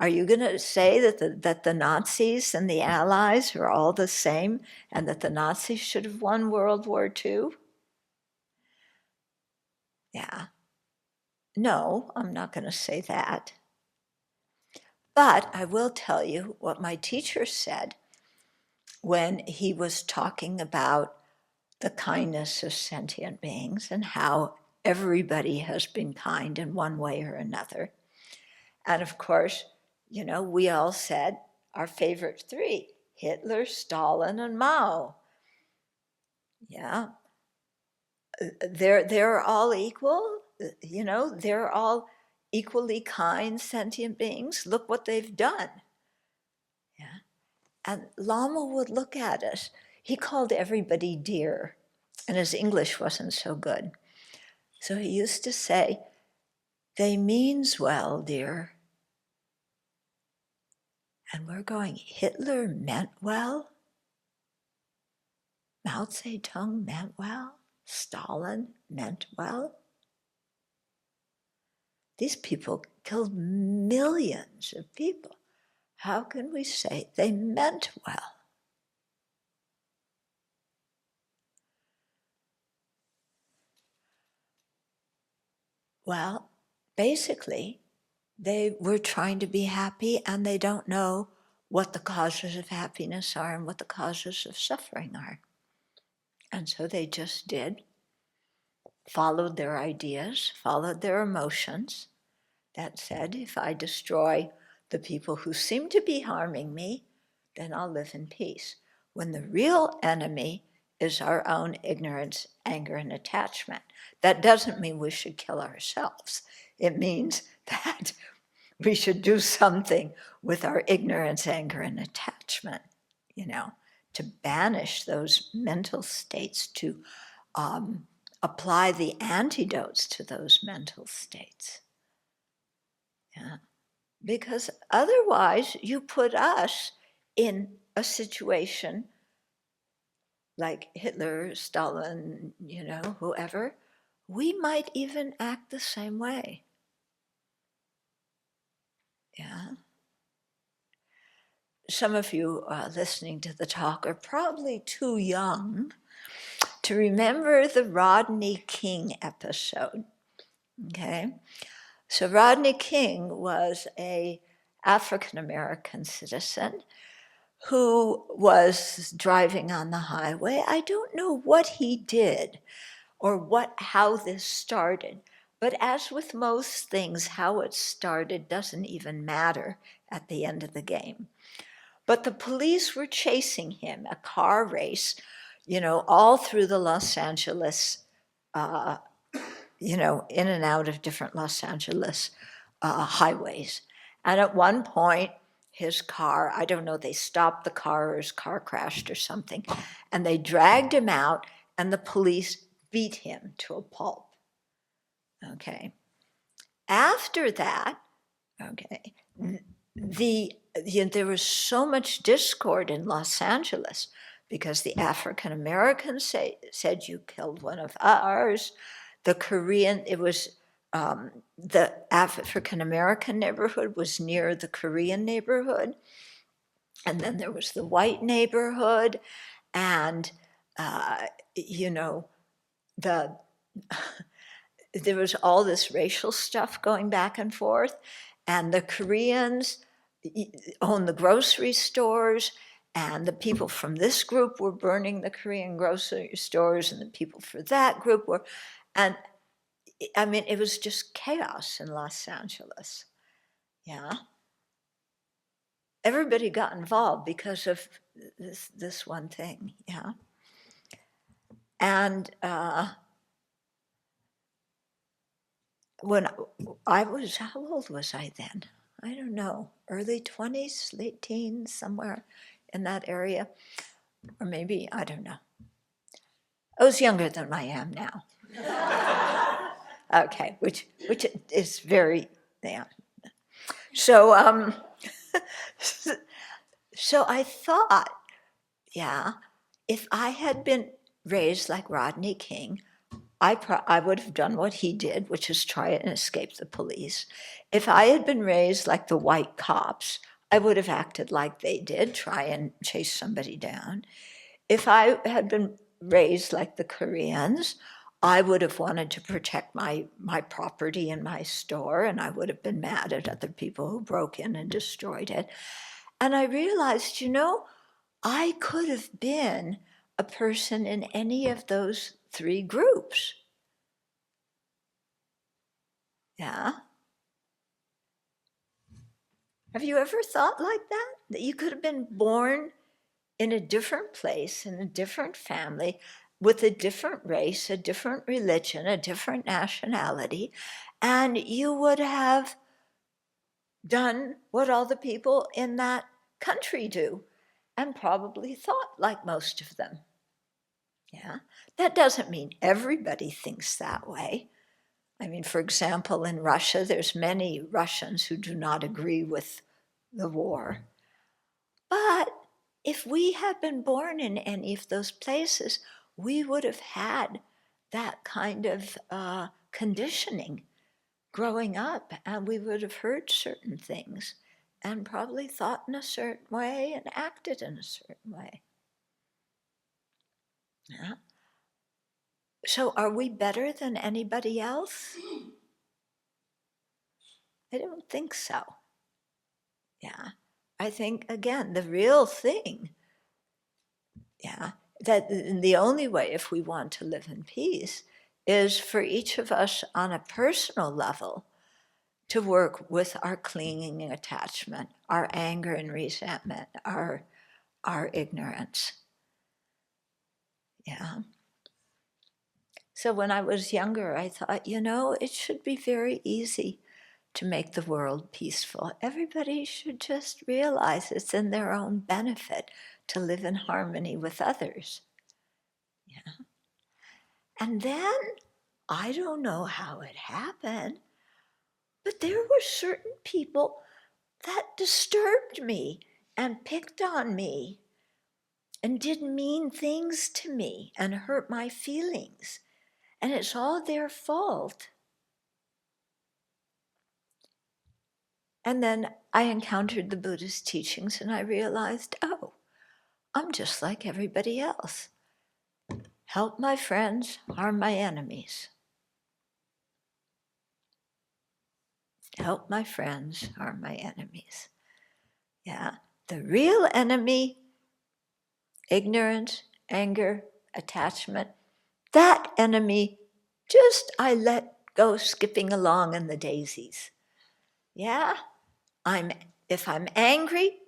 Are you going to say that the Nazis and the Allies are all the same and that the Nazis should have won World War II? Yeah. No, I'm not going to say that. But I will tell you what my teacher said when he was talking about the kindness of sentient beings and how everybody has been kind in one way or another. And of course, we all said our favorite three, Hitler, Stalin, and Mao. Yeah. They're all equal, they're all equally kind, sentient beings. Look what they've done. Yeah. And Lama would look at us. He called everybody dear, and his English wasn't so good. So he used to say, "They means well, dear." And we're going, Hitler meant well? Mao Zedong meant well? Stalin meant well? These people killed millions of people. How can we say they meant well? Well, basically, they were trying to be happy and they don't know what the causes of happiness are and what the causes of suffering are. And so they just did, followed their ideas, followed their emotions, that said, if I destroy the people who seem to be harming me, then I'll live in peace. When the real enemy is our own ignorance, anger, and attachment. That doesn't mean we should kill ourselves. It means that we should do something with our ignorance, anger, and attachment, to banish those mental states, to apply the antidotes to those mental states. Yeah. Because otherwise you put us in a situation like Hitler, Stalin, whoever, we might even act the same way. Yeah. Some of you listening to the talk are probably too young to remember the Rodney King episode. Okay? So Rodney King was an African-American citizen who was driving on the highway. I don't know what he did or how this started, but as with most things, how it started doesn't even matter at the end of the game. But the police were chasing him, a car race, all through the Los Angeles, in and out of different Los Angeles highways. And at one point, his car, I don't know, they stopped the car or his car crashed or something, and they dragged him out and the police beat him to a pulp. Okay. After that, okay, there was so much discord in Los Angeles because the African Americans said you killed one of ours. The Korean, it was the African American neighborhood was near the Korean neighborhood. And then there was the white neighborhood. And, there was all this racial stuff going back and forth. And the Koreans owned the grocery stores. And the people from this group were burning the Korean grocery stores. And the people for that group were. And I mean, it was just chaos in Los Angeles. Yeah. Everybody got involved because of this one thing. Yeah. And when I was, how old was I then? I don't know, early 20s, late teens, somewhere in that area. Or maybe, I don't know. I was younger than I am now. Okay, which is very, yeah. So, so I thought, yeah, if I had been raised like Rodney King, I would have done what he did, which is try and escape the police. If I had been raised like the white cops, I would have acted like they did, try and chase somebody down. If I had been raised like the Koreans, I would have wanted to protect my property in my store, and I would have been mad at other people who broke in and destroyed it. And I realized, I could have been a person in any of those three groups. Yeah. Have you ever thought like that? That you could have been born in a different place, in a different family, with a different race, a different religion, a different nationality, and you would have done what all the people in that country do, and probably thought like most of them. Yeah, that doesn't mean everybody thinks that way. I mean, for example, in Russia, there's many Russians who do not agree with the war. But if we had been born in any of those places, we would have had that kind of conditioning growing up, and we would have heard certain things and probably thought in a certain way and acted in a certain way. Yeah. So are we better than anybody else? I don't think so. Yeah. I think, again, the real thing, yeah, that the only way, if we want to live in peace, is for each of us on a personal level to work with our clinging and attachment, our anger and resentment, our ignorance. Yeah. So when I was younger, I thought, it should be very easy to make the world peaceful. Everybody should just realize it's in their own benefit to live in harmony with others. Yeah. And then, I don't know how it happened, but there were certain people that disturbed me and picked on me and did mean things to me and hurt my feelings. And it's all their fault. And then I encountered the Buddhist teachings and I realized, oh, I'm just like everybody else. Help my friends, harm my enemies. Help my friends, harm my enemies. Yeah, the real enemy, ignorance, anger, attachment, that enemy just I let go skipping along in the daisies. Yeah, if I'm angry,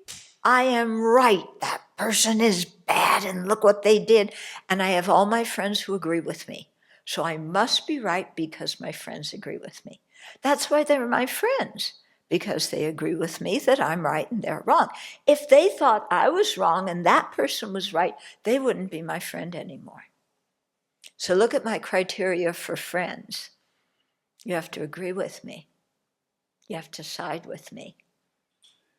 I am right. That person is bad and look what they did. And I have all my friends who agree with me. So I must be right because my friends agree with me. That's why they're my friends, because they agree with me that I'm right and they're wrong. If they thought I was wrong and that person was right, they wouldn't be my friend anymore. So look at my criteria for friends. You have to agree with me. You have to side with me.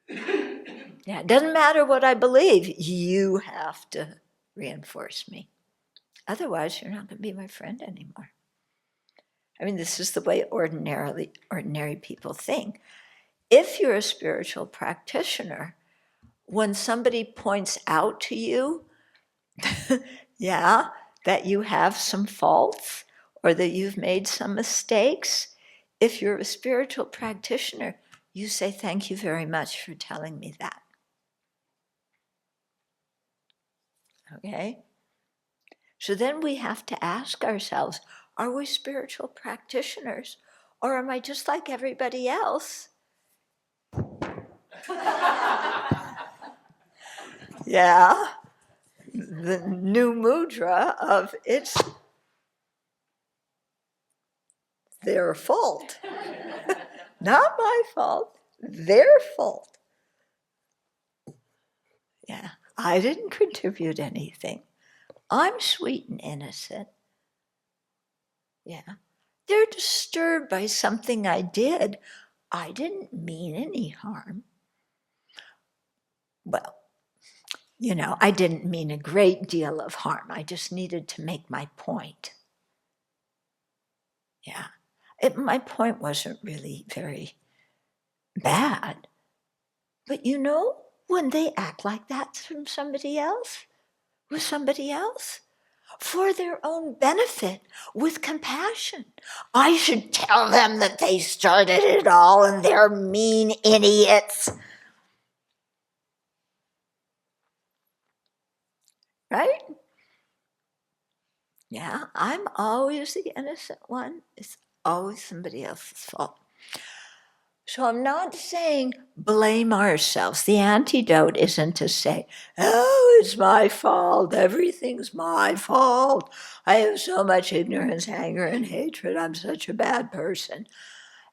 Yeah, it doesn't matter what I believe. You have to reinforce me. Otherwise, you're not going to be my friend anymore. I mean, this is the way ordinary people think. If you're a spiritual practitioner, when somebody points out to you, yeah, that you have some faults or that you've made some mistakes, if you're a spiritual practitioner, you say, thank you very much for telling me that. Okay? So then we have to ask ourselves, are we spiritual practitioners or am I just like everybody else? Yeah, the new mudra of it's their fault. Not my fault, their fault. Yeah, I didn't contribute anything. I'm sweet and innocent. Yeah, they're disturbed by something I did. I didn't mean any harm. Well, I didn't mean a great deal of harm. I just needed to make my point. Yeah, my point wasn't really very bad. But when they act like that from somebody else, with somebody else, for their own benefit, with compassion, I should tell them that they started it all and they're mean idiots. Right? Yeah, I'm always the innocent one. It's always somebody else's fault. So I'm not saying blame ourselves. The antidote isn't to say, oh, it's my fault, everything's my fault. I have so much ignorance, anger, and hatred. I'm such a bad person.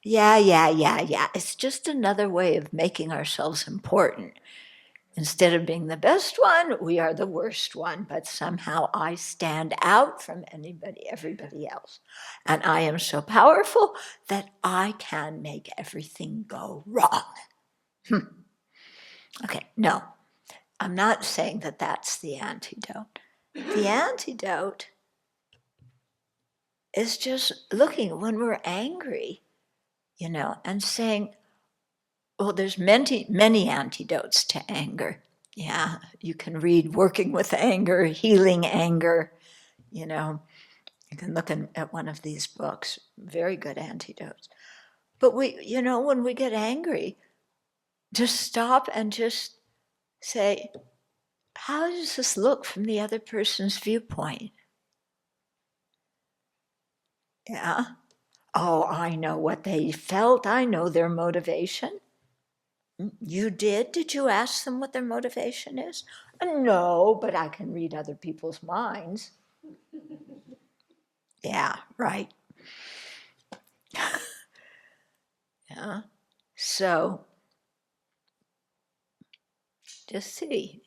Yeah. It's just another way of making ourselves important. Instead of being the best one, we are the worst one, but somehow I stand out from everybody else. And I am so powerful that I can make everything go wrong. Okay, no, I'm not saying that that's the antidote. The antidote is just looking when we're angry, and saying, well, there's many antidotes to anger. Yeah, you can read Working with Anger, Healing Anger. You can look at one of these books, very good antidotes. But when we get angry, just stop and just say, how does this look from the other person's viewpoint? Yeah. Oh, I know what they felt. I know their motivation. You did? Did you ask them what their motivation is? No, but I can read other people's minds. Yeah, right. Yeah. So just see,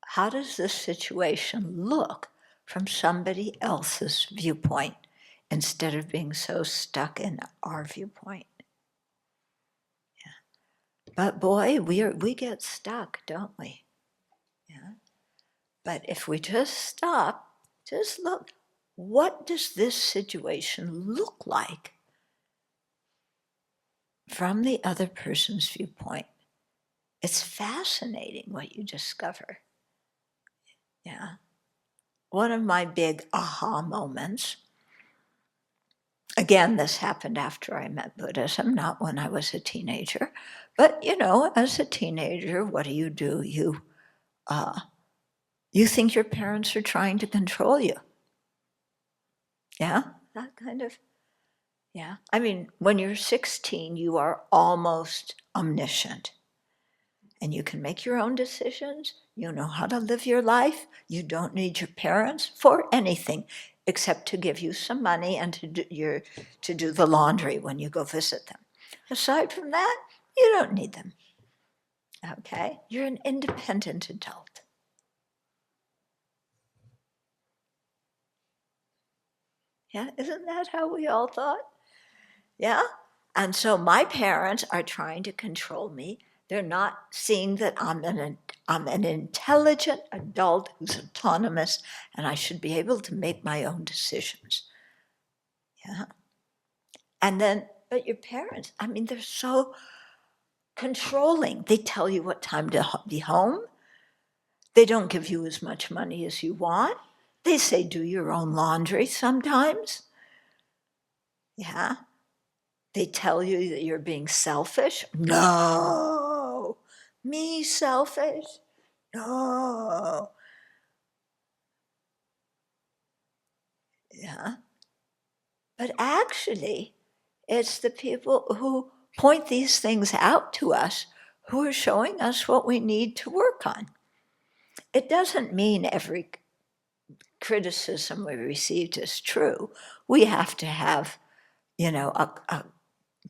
how does this situation look from somebody else's viewpoint instead of being so stuck in our viewpoint? Yeah. But boy, we get stuck, don't we? Yeah. But if we just stop, just look, what does this situation look like from the other person's viewpoint? It's fascinating what you discover. Yeah. One of my big aha moments, again, this happened after I met Buddhism, not when I was a teenager. But, as a teenager, what do? You think your parents are trying to control you. Yeah, that kind of, yeah. I mean, when you're 16, you are almost omniscient. And you can make your own decisions. You know how to live your life. You don't need your parents for anything except to give you some money and to do the laundry when you go visit them. Aside from that, you don't need them. Okay? You're an independent adult. Yeah, isn't that how we all thought? Yeah? And so my parents are trying to control me. They're not seeing that I'm an intelligent adult who's autonomous and I should be able to make my own decisions. Yeah. And then, but your parents, I mean, they're so controlling. They tell you what time to be home. They don't give you as much money as you want. They say, do your own laundry sometimes. Yeah. They tell you that you're being selfish. No. Me selfish? No. Yeah. But actually, it's the people who point these things out to us who are showing us what we need to work on. It doesn't mean every criticism we received is true. We have to have,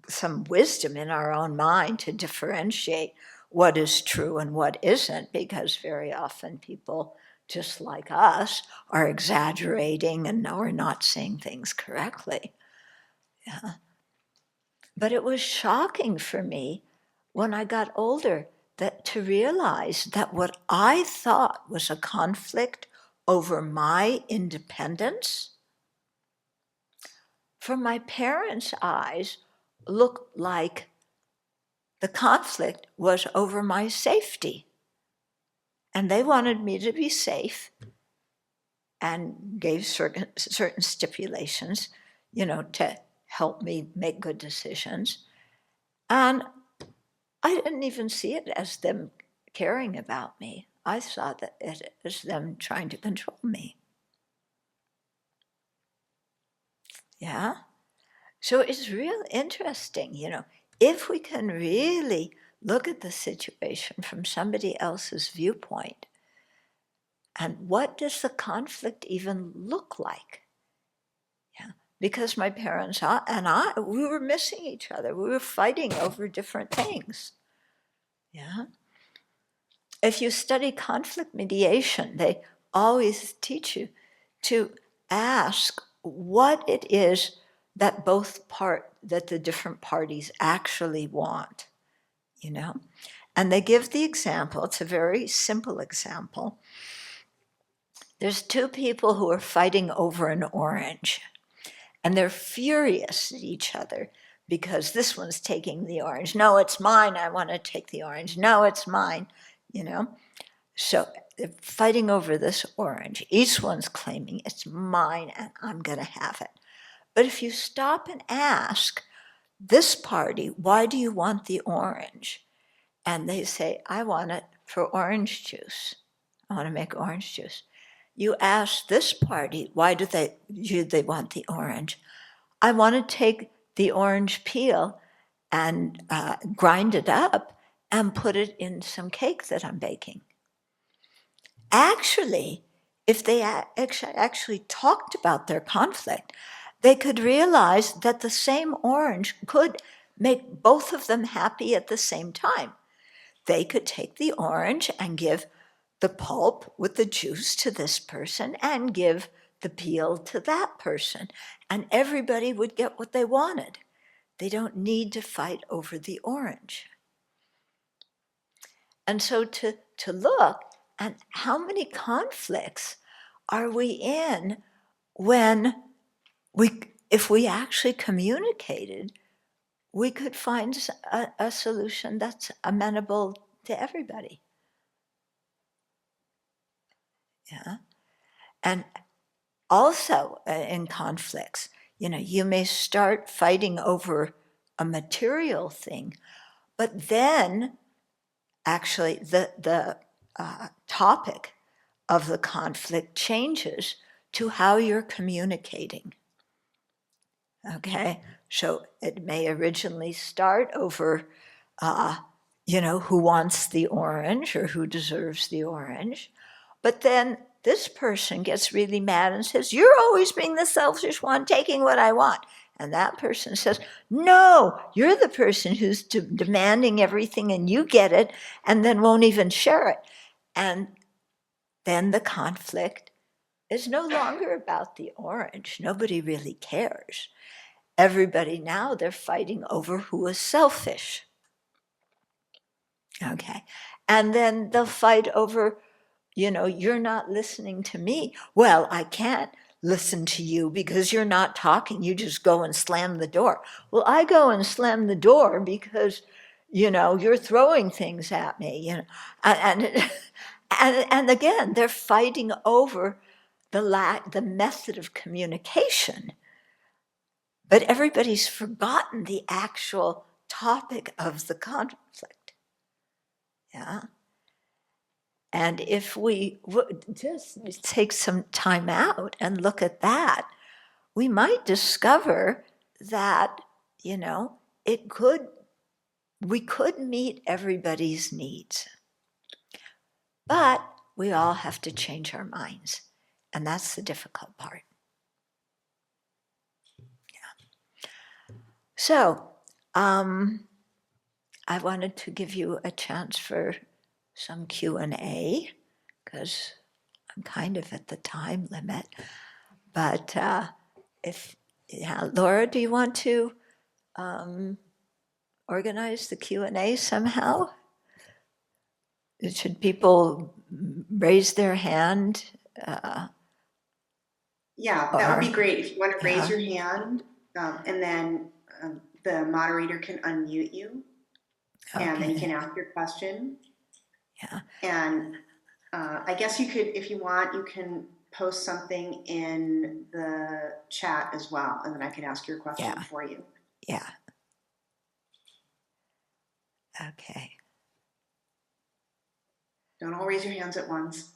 some wisdom in our own mind to differentiate what is true and what isn't, because very often people just like us are exaggerating and are not saying things correctly. Yeah. But it was shocking for me when I got older to realize that what I thought was a conflict over my independence, from my parents' eyes, looked like the conflict was over my safety. And they wanted me to be safe and gave certain stipulations, to help me make good decisions. And I didn't even see it as them caring about me. I saw that it as them trying to control me. Yeah? So it's real interesting, if we can really look at the situation from somebody else's viewpoint, and what does the conflict even look like? Yeah, because my parents and I, we were missing each other. We were fighting over different things. Yeah. If you study conflict mediation, they always teach you to ask what it is that that the different parties actually want, you know? And they give the example, it's a very simple example. There's two people who are fighting over an orange, and they're furious at each other because this one's taking the orange. No, it's mine, I want to take the orange. No, it's mine, you know? So they're fighting over this orange. Each one's claiming it's mine and I'm going to have it. But if you stop and ask this party, why do you want the orange? And they say, I want it for orange juice. I want to make orange juice. You ask this party, why do they want the orange? I want to take the orange peel and grind it up and put it in some cake that I'm baking. Actually, if they actually talked about their conflict, they could realize that the same orange could make both of them happy at the same time. They could take the orange and give the pulp with the juice to this person and give the peel to that person, and everybody would get what they wanted. They don't need to fight over the orange. And so to look at how many conflicts are we in when if we actually communicated, we could find a solution that's amenable to everybody. Yeah. And also in conflicts, you may start fighting over a material thing, but then actually the topic of the conflict changes to how you're communicating. Okay, so it may originally start over, who wants the orange or who deserves the orange, but then this person gets really mad and says, you're always being the selfish one, taking what I want. And that person says, no, you're the person who's demanding everything and you get it and then won't even share it. And then the conflict is no longer about the orange. Nobody really cares. Everybody now, they're fighting over who is selfish. Okay. And then they'll fight over, you're not listening to me. Well, I can't listen to you because you're not talking. You just go and slam the door. Well, I go and slam the door because, you're throwing things at me, and again, they're fighting over the method of communication. But everybody's forgotten the actual topic of the conflict. Yeah. And if we would just take some time out and look at that, we might discover that, we could meet everybody's needs. But we all have to change our minds. And that's the difficult part. So, I wanted to give you a chance for some Q&A, because I'm kind of at the time limit. But Laura, do you want to organize the Q&A somehow? Should people raise their hand? Yeah, that would be great. If you want to raise your hand, and then the moderator can unmute you, and then you can ask your question. Yeah. And I guess you could, if you want, you can post something in the chat as well, and then I can ask your question for you. Yeah. Okay. Don't all raise your hands at once.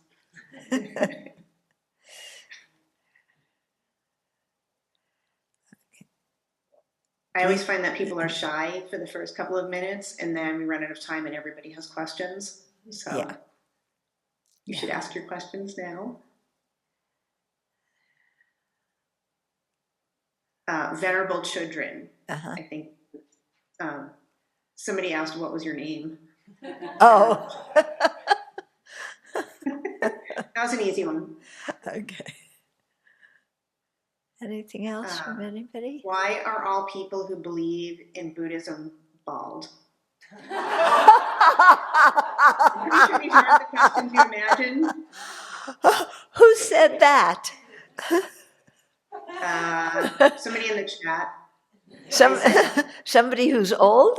I always find that people are shy for the first couple of minutes, and then we run out of time and everybody has questions. So Yeah. you should ask your questions now. Venerable Chodron, I think. Somebody asked, what was your name? Oh. That was an easy one. Okay. Anything else from anybody? Why are all people who believe in Buddhism bald? I'm pretty sure these aren't the questions you imagined. Who said that? Somebody in the chat. Somebody who's old?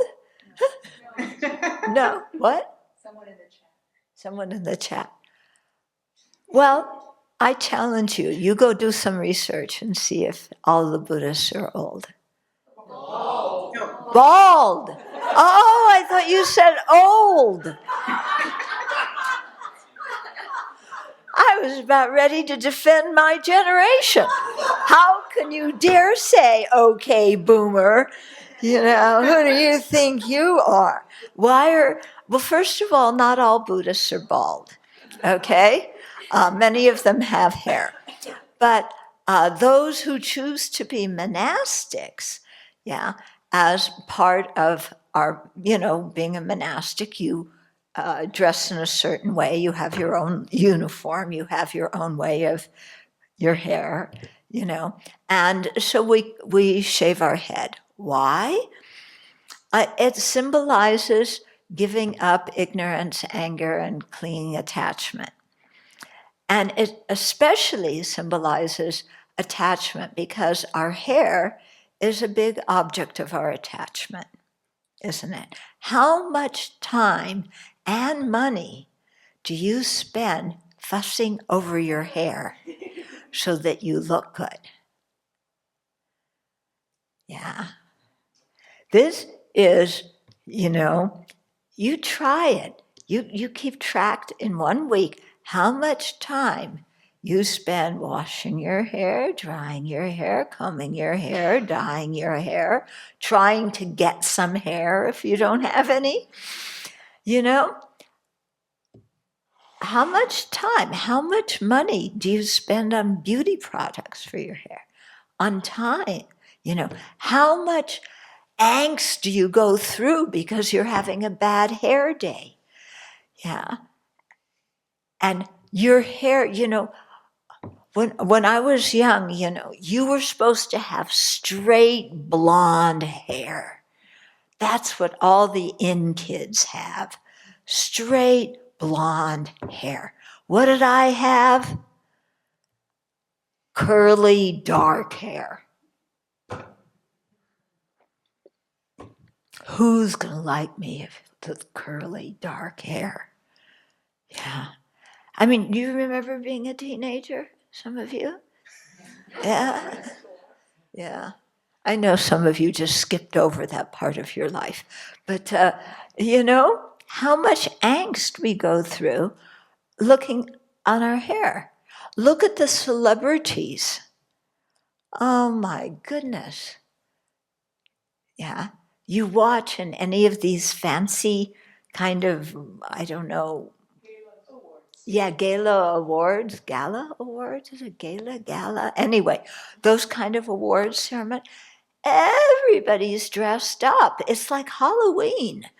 No. What? Someone in the chat. Someone in the chat. Well, I challenge you. You go do some research and see if all the Buddhists are old. Bald. No. Bald. Oh, I thought you said old. I was about ready to defend my generation. How can you dare say, okay, boomer? You know, who do you think you are? Well, first of all, not all Buddhists are bald, okay? Many of them have hair. But those who choose to be monastics, yeah, as part of our, being a monastic, you dress in a certain way, you have your own uniform, you have your own way of your hair, and so we shave our head. Why? It symbolizes giving up ignorance, anger, and clinging attachment. And it especially symbolizes attachment because our hair is a big object of our attachment, isn't it? How much time and money do you spend fussing over your hair so that you look good? Yeah. This is, you try it. You keep track in 1 week how much time you spend washing your hair, drying your hair, combing your hair, dyeing your hair, trying to get some hair if you don't have any. How much time, how much money do you spend on beauty products for your hair? On time, how much angst do you go through because you're having a bad hair day? Yeah. And your hair, when I was young, you were supposed to have straight blonde hair. That's what all the in kids have. Straight blonde hair. What did I have? Curly dark hair. Who's going to like me with curly dark hair? Yeah. I mean, do you remember being a teenager, some of you? Yeah. Yeah. I know some of you just skipped over that part of your life. But, how much angst we go through looking on our hair. Look at the celebrities. Oh, my goodness. Yeah. You watch in any of these fancy kind of, I don't know. Yeah, gala awards. Is it gala? Anyway, those kind of awards ceremony. Everybody's dressed up. It's like Halloween.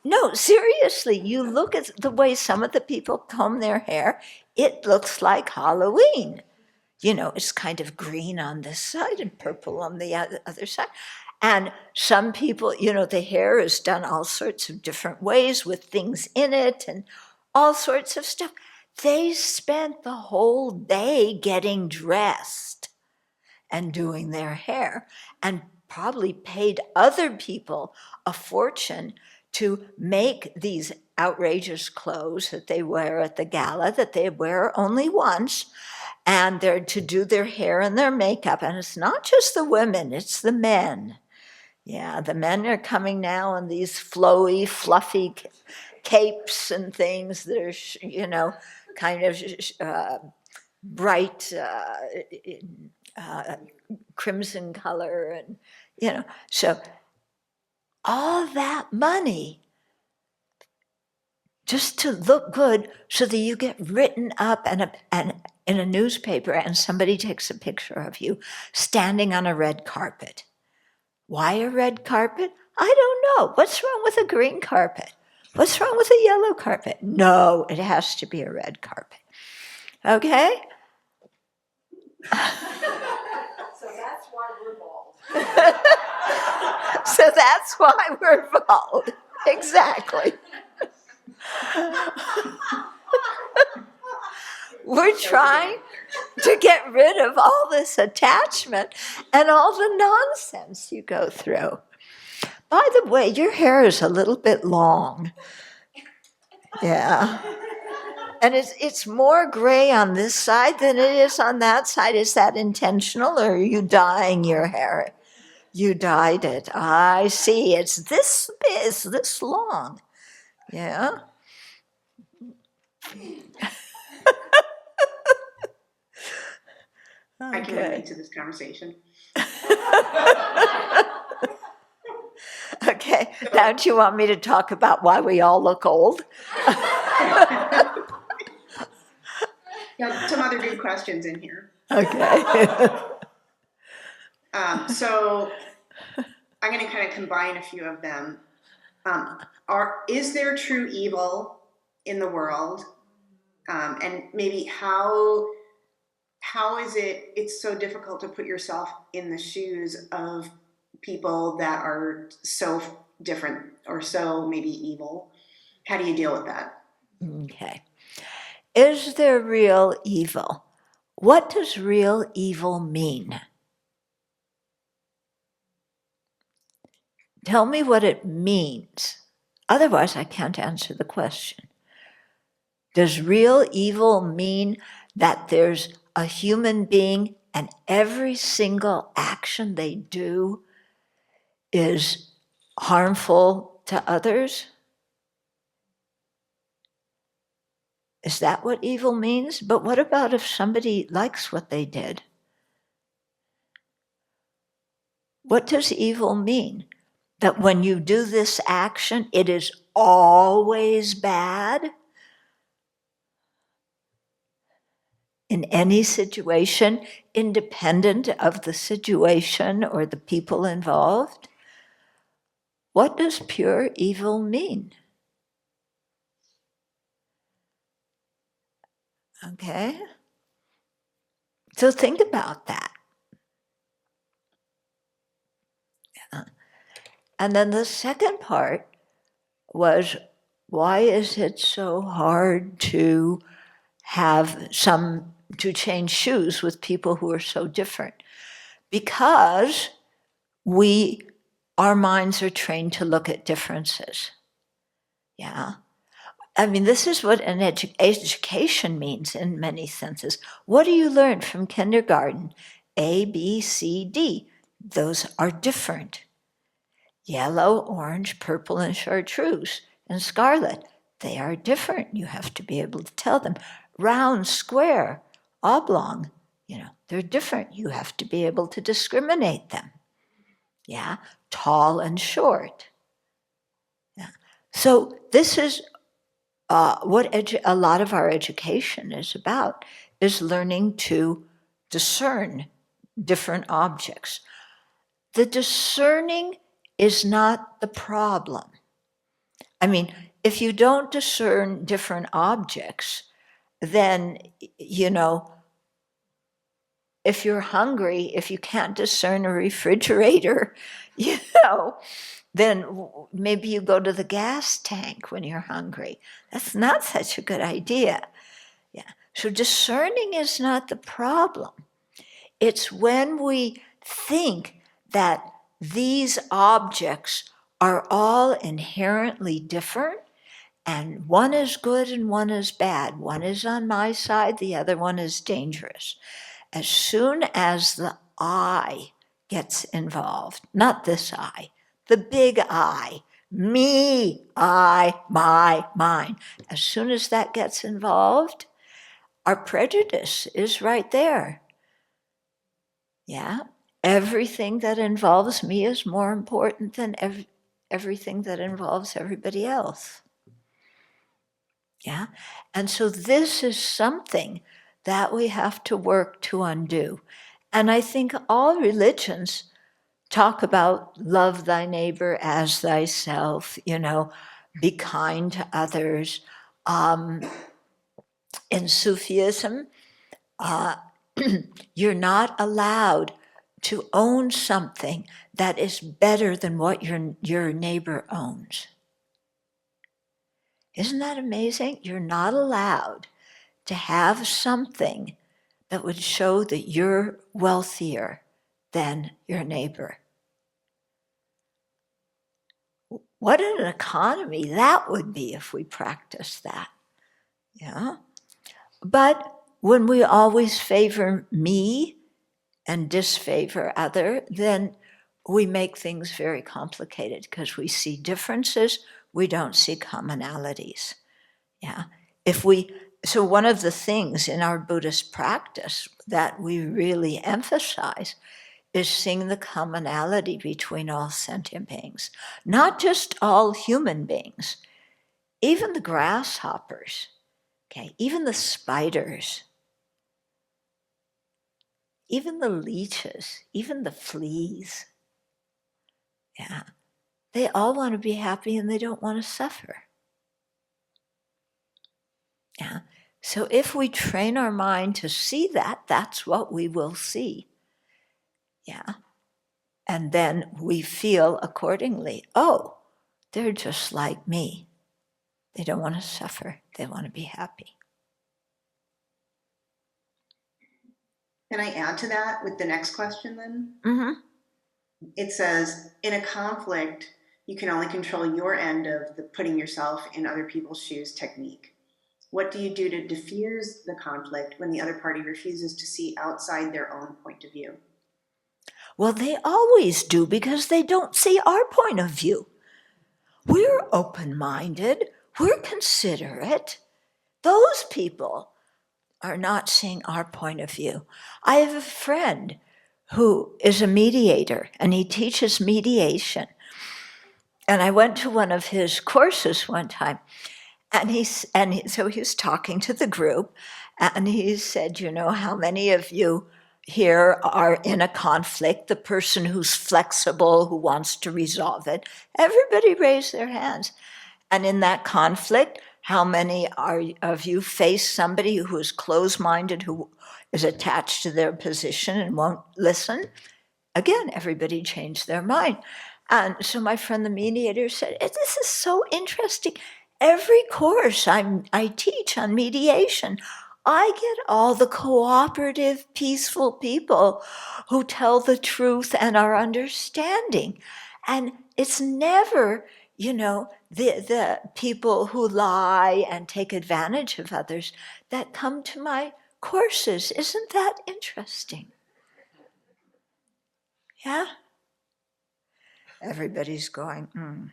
No, seriously, you look at the way some of the people comb their hair, it looks like Halloween. It's kind of green on this side and purple on the other side. And some people, the hair is done all sorts of different ways with things in it and all sorts of stuff. They spent the whole day getting dressed and doing their hair and probably paid other people a fortune to make these outrageous clothes that they wear at the gala, that they wear only once, and they're to do their hair and their makeup. And it's not just the women, it's the men. Yeah, the men are coming now in these flowy, fluffy capes and things that are, kind of bright crimson color, and, so all that money just to look good so that you get written up and in a newspaper and somebody takes a picture of you standing on a red carpet. Why a red carpet? I don't know. What's wrong with a green carpet? What's wrong with a yellow carpet? No, it has to be a red carpet. Okay? So that's why we're bald. So that's why we're bald. Exactly. We're trying to get rid of all this attachment and all the nonsense you go through. By the way, your hair is a little bit long. Yeah. And it's more gray on this side than it is on that side. Is that intentional, or are you dyeing your hair? You dyed it. I see. It's this long. Yeah. I can relate to this conversation. Okay. Now, do you want me to talk about why we all look old? Yeah, some other good questions in here. Okay. So I'm going to kind of combine a few of them. Is there true evil in the world? And maybe how is it's so difficult to put yourself in the shoes of people that are so different or so maybe evil? How do you deal with that? Okay. Is there real evil? What does real evil mean? Tell me what it means. Otherwise, I can't answer the question. Does real evil mean that there's a human being and every single action they do is harmful to others? Is that what evil means? But what about if somebody likes what they did? What does evil mean? That when you do this action, it is always bad? In any situation, independent of the situation or the people involved? What does pure evil mean? Okay? So think about that. And then the second part was, why is it so hard to to change shoes with people who are so different? Because our minds are trained to look at differences. Yeah. I mean, this is what an education means in many senses. What do you learn from kindergarten? A, B, C, D. Those are different. Yellow, orange, purple, and chartreuse, and scarlet. They are different. You have to be able to tell them. Round, square, oblong, they're different. You have to be able to discriminate them. Yeah, tall and short. Yeah. So this is what a lot of our education is about, is learning to discern different objects. The discerning is not the problem. I mean, if you don't discern different objects, then, if you're hungry, if you can't discern a refrigerator, then maybe you go to the gas tank when you're hungry. That's not such a good idea. Yeah. So discerning is not the problem. It's when we think that these objects are all inherently different, and one is good and one is bad. One is on my side, the other one is dangerous. As soon as the I gets involved, not this I, the big I, me, I, my, mine, as soon as that gets involved, our prejudice is right there. Yeah, everything that involves me is more important than everything that involves everybody else. Yeah, and so this is something that we have to work to undo. And I think all religions talk about love thy neighbor as thyself, be kind to others. In Sufism, you're not allowed to own something that is better than what your neighbor owns. Isn't that amazing? You're not allowed to have something that would show that you're wealthier than your neighbor. What an economy that would be if we practiced that. Yeah. But when we always favor me and disfavor other, then we make things very complicated because we see differences, we don't see commonalities. Yeah. So one of the things in our Buddhist practice that we really emphasize is seeing the commonality between all sentient beings, not just all human beings, even the grasshoppers, okay, even the spiders, even the leeches, even the fleas. Yeah, they all want to be happy and they don't want to suffer. Yeah, so if we train our mind to see that, that's what we will see. Yeah, and then we feel accordingly, oh, they're just like me. They don't want to suffer. They want to be happy. Can I add to that with the next question then? Mm-hmm. It says, in a conflict, you can only control your end of the putting yourself in other people's shoes technique. What do you do to diffuse the conflict when the other party refuses to see outside their own point of view? Well, they always do because they don't see our point of view. We're open-minded. We're considerate. Those people are not seeing our point of view. I have a friend who is a mediator, and he teaches mediation. And I went to one of his courses one time, so he was talking to the group, and he said, how many of you here are in a conflict, the person who's flexible, who wants to resolve it? Everybody raised their hands. And in that conflict, how many of you face somebody who is closed-minded, who is attached to their position and won't listen? Again, everybody changed their mind. And so my friend, the mediator, said, this is so interesting. Every course I teach on mediation, I get all the cooperative, peaceful people who tell the truth and are understanding. And it's never, the people who lie and take advantage of others that come to my courses. Isn't that interesting? Yeah? Everybody's going,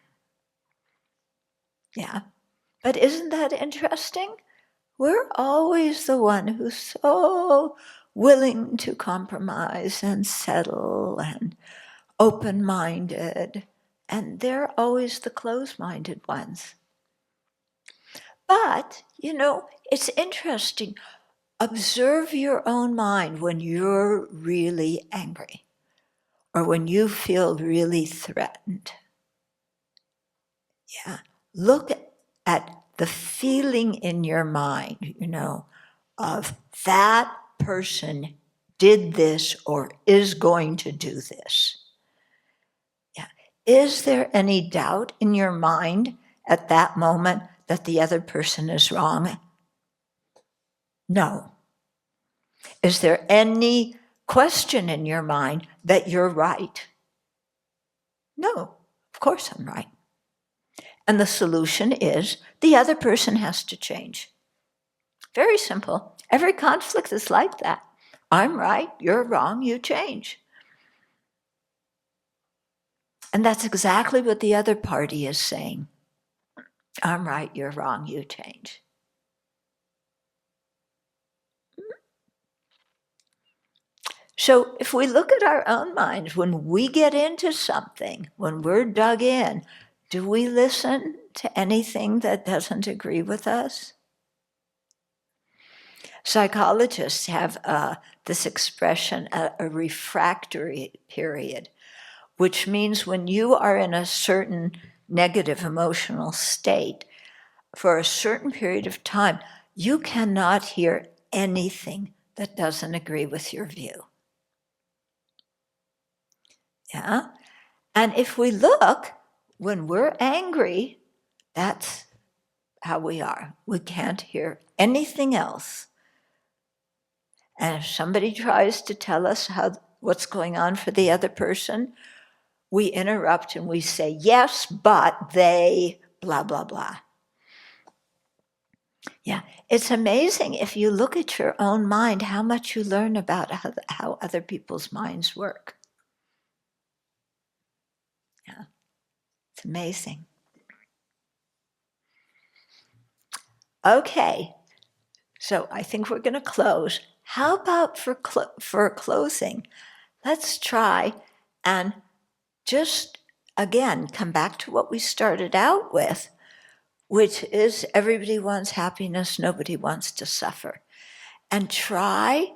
Yeah. But isn't that interesting? We're always the one who's so willing to compromise and settle and open-minded, and they're always the closed-minded ones. But, it's interesting. Observe your own mind when you're really angry or when you feel really threatened. Yeah. Look at the feeling in your mind, of that person did this or is going to do this. Yeah. Is there any doubt in your mind at that moment that the other person is wrong? No. Is there any question in your mind that you're right? No, of course I'm right. And the solution is the other person has to change. Very simple. Every conflict is like that. I'm right, you're wrong, you change. And that's exactly what the other party is saying. I'm right, you're wrong, you change. So if we look at our own minds, when we get into something, when we're dug in, do we listen to anything that doesn't agree with us? Psychologists have this expression, a refractory period, which means when you are in a certain negative emotional state, for a certain period of time, you cannot hear anything that doesn't agree with your view. Yeah? And if we look, when we're angry, that's how we are. We can't hear anything else. And if somebody tries to tell us what's going on for the other person, we interrupt and we say, yes, but they, blah, blah, blah. Yeah, it's amazing if you look at your own mind, how much you learn about how other people's minds work. Yeah, it's amazing. Okay, so I think we're going to close. How about for closing, let's try and just, again, come back to what we started out with, which is everybody wants happiness, nobody wants to suffer. And try,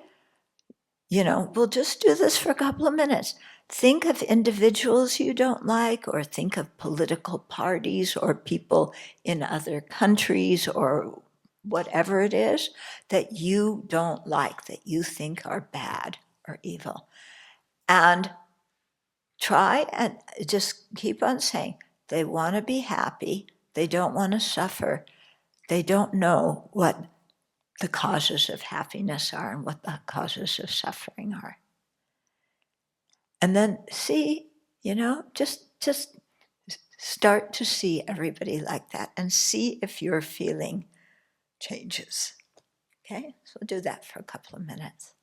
we'll just do this for a couple of minutes. Think of individuals you don't like, or think of political parties or people in other countries or whatever it is that you don't like, that you think are bad or evil. And try and just keep on saying, they want to be happy, they don't want to suffer, they don't know what the causes of happiness are and what the causes of suffering are. And then see, just start to see everybody like that and see if your feeling changes. Okay, so we'll do that for a couple of minutes.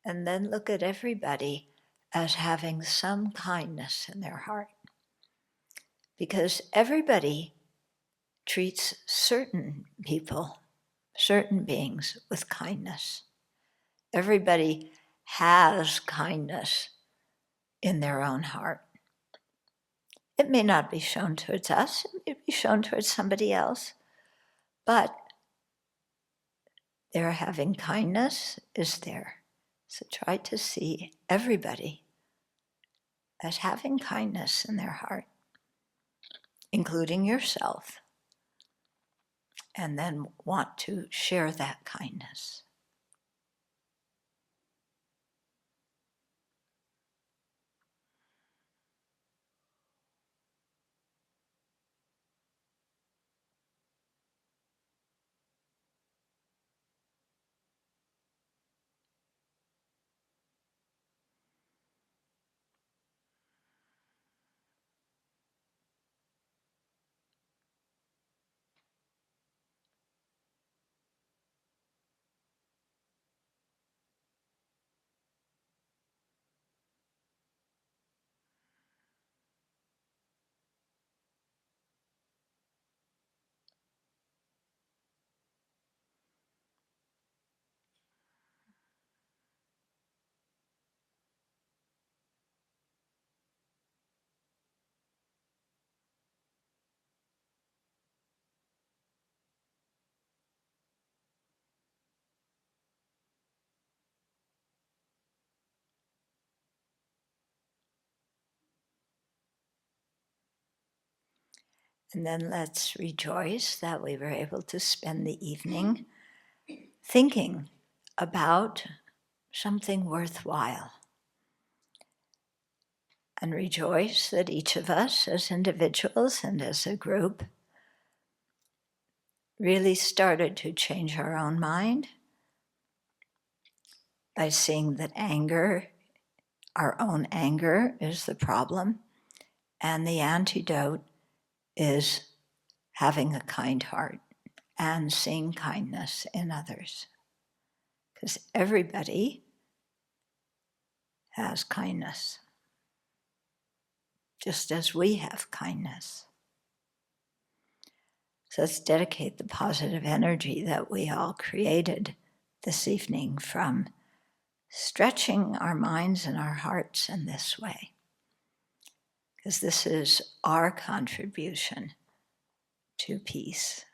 And then look at everybody as having some kindness in their heart. Because everybody treats certain people, certain beings with kindness. Everybody has kindness in their own heart. It may not be shown towards us, it may be shown towards somebody else, but their having kindness is there. So try to see everybody as having kindness in their heart, including yourself, and then want to share that kindness. And then let's rejoice that we were able to spend the evening thinking about something worthwhile. And rejoice that each of us as individuals and as a group really started to change our own mind by seeing that anger, our own anger, is the problem, and the antidote is having a kind heart and seeing kindness in others. Because everybody has kindness, just as we have kindness. So let's dedicate the positive energy that we all created this evening from stretching our minds and our hearts in this way. Because this is our contribution to peace.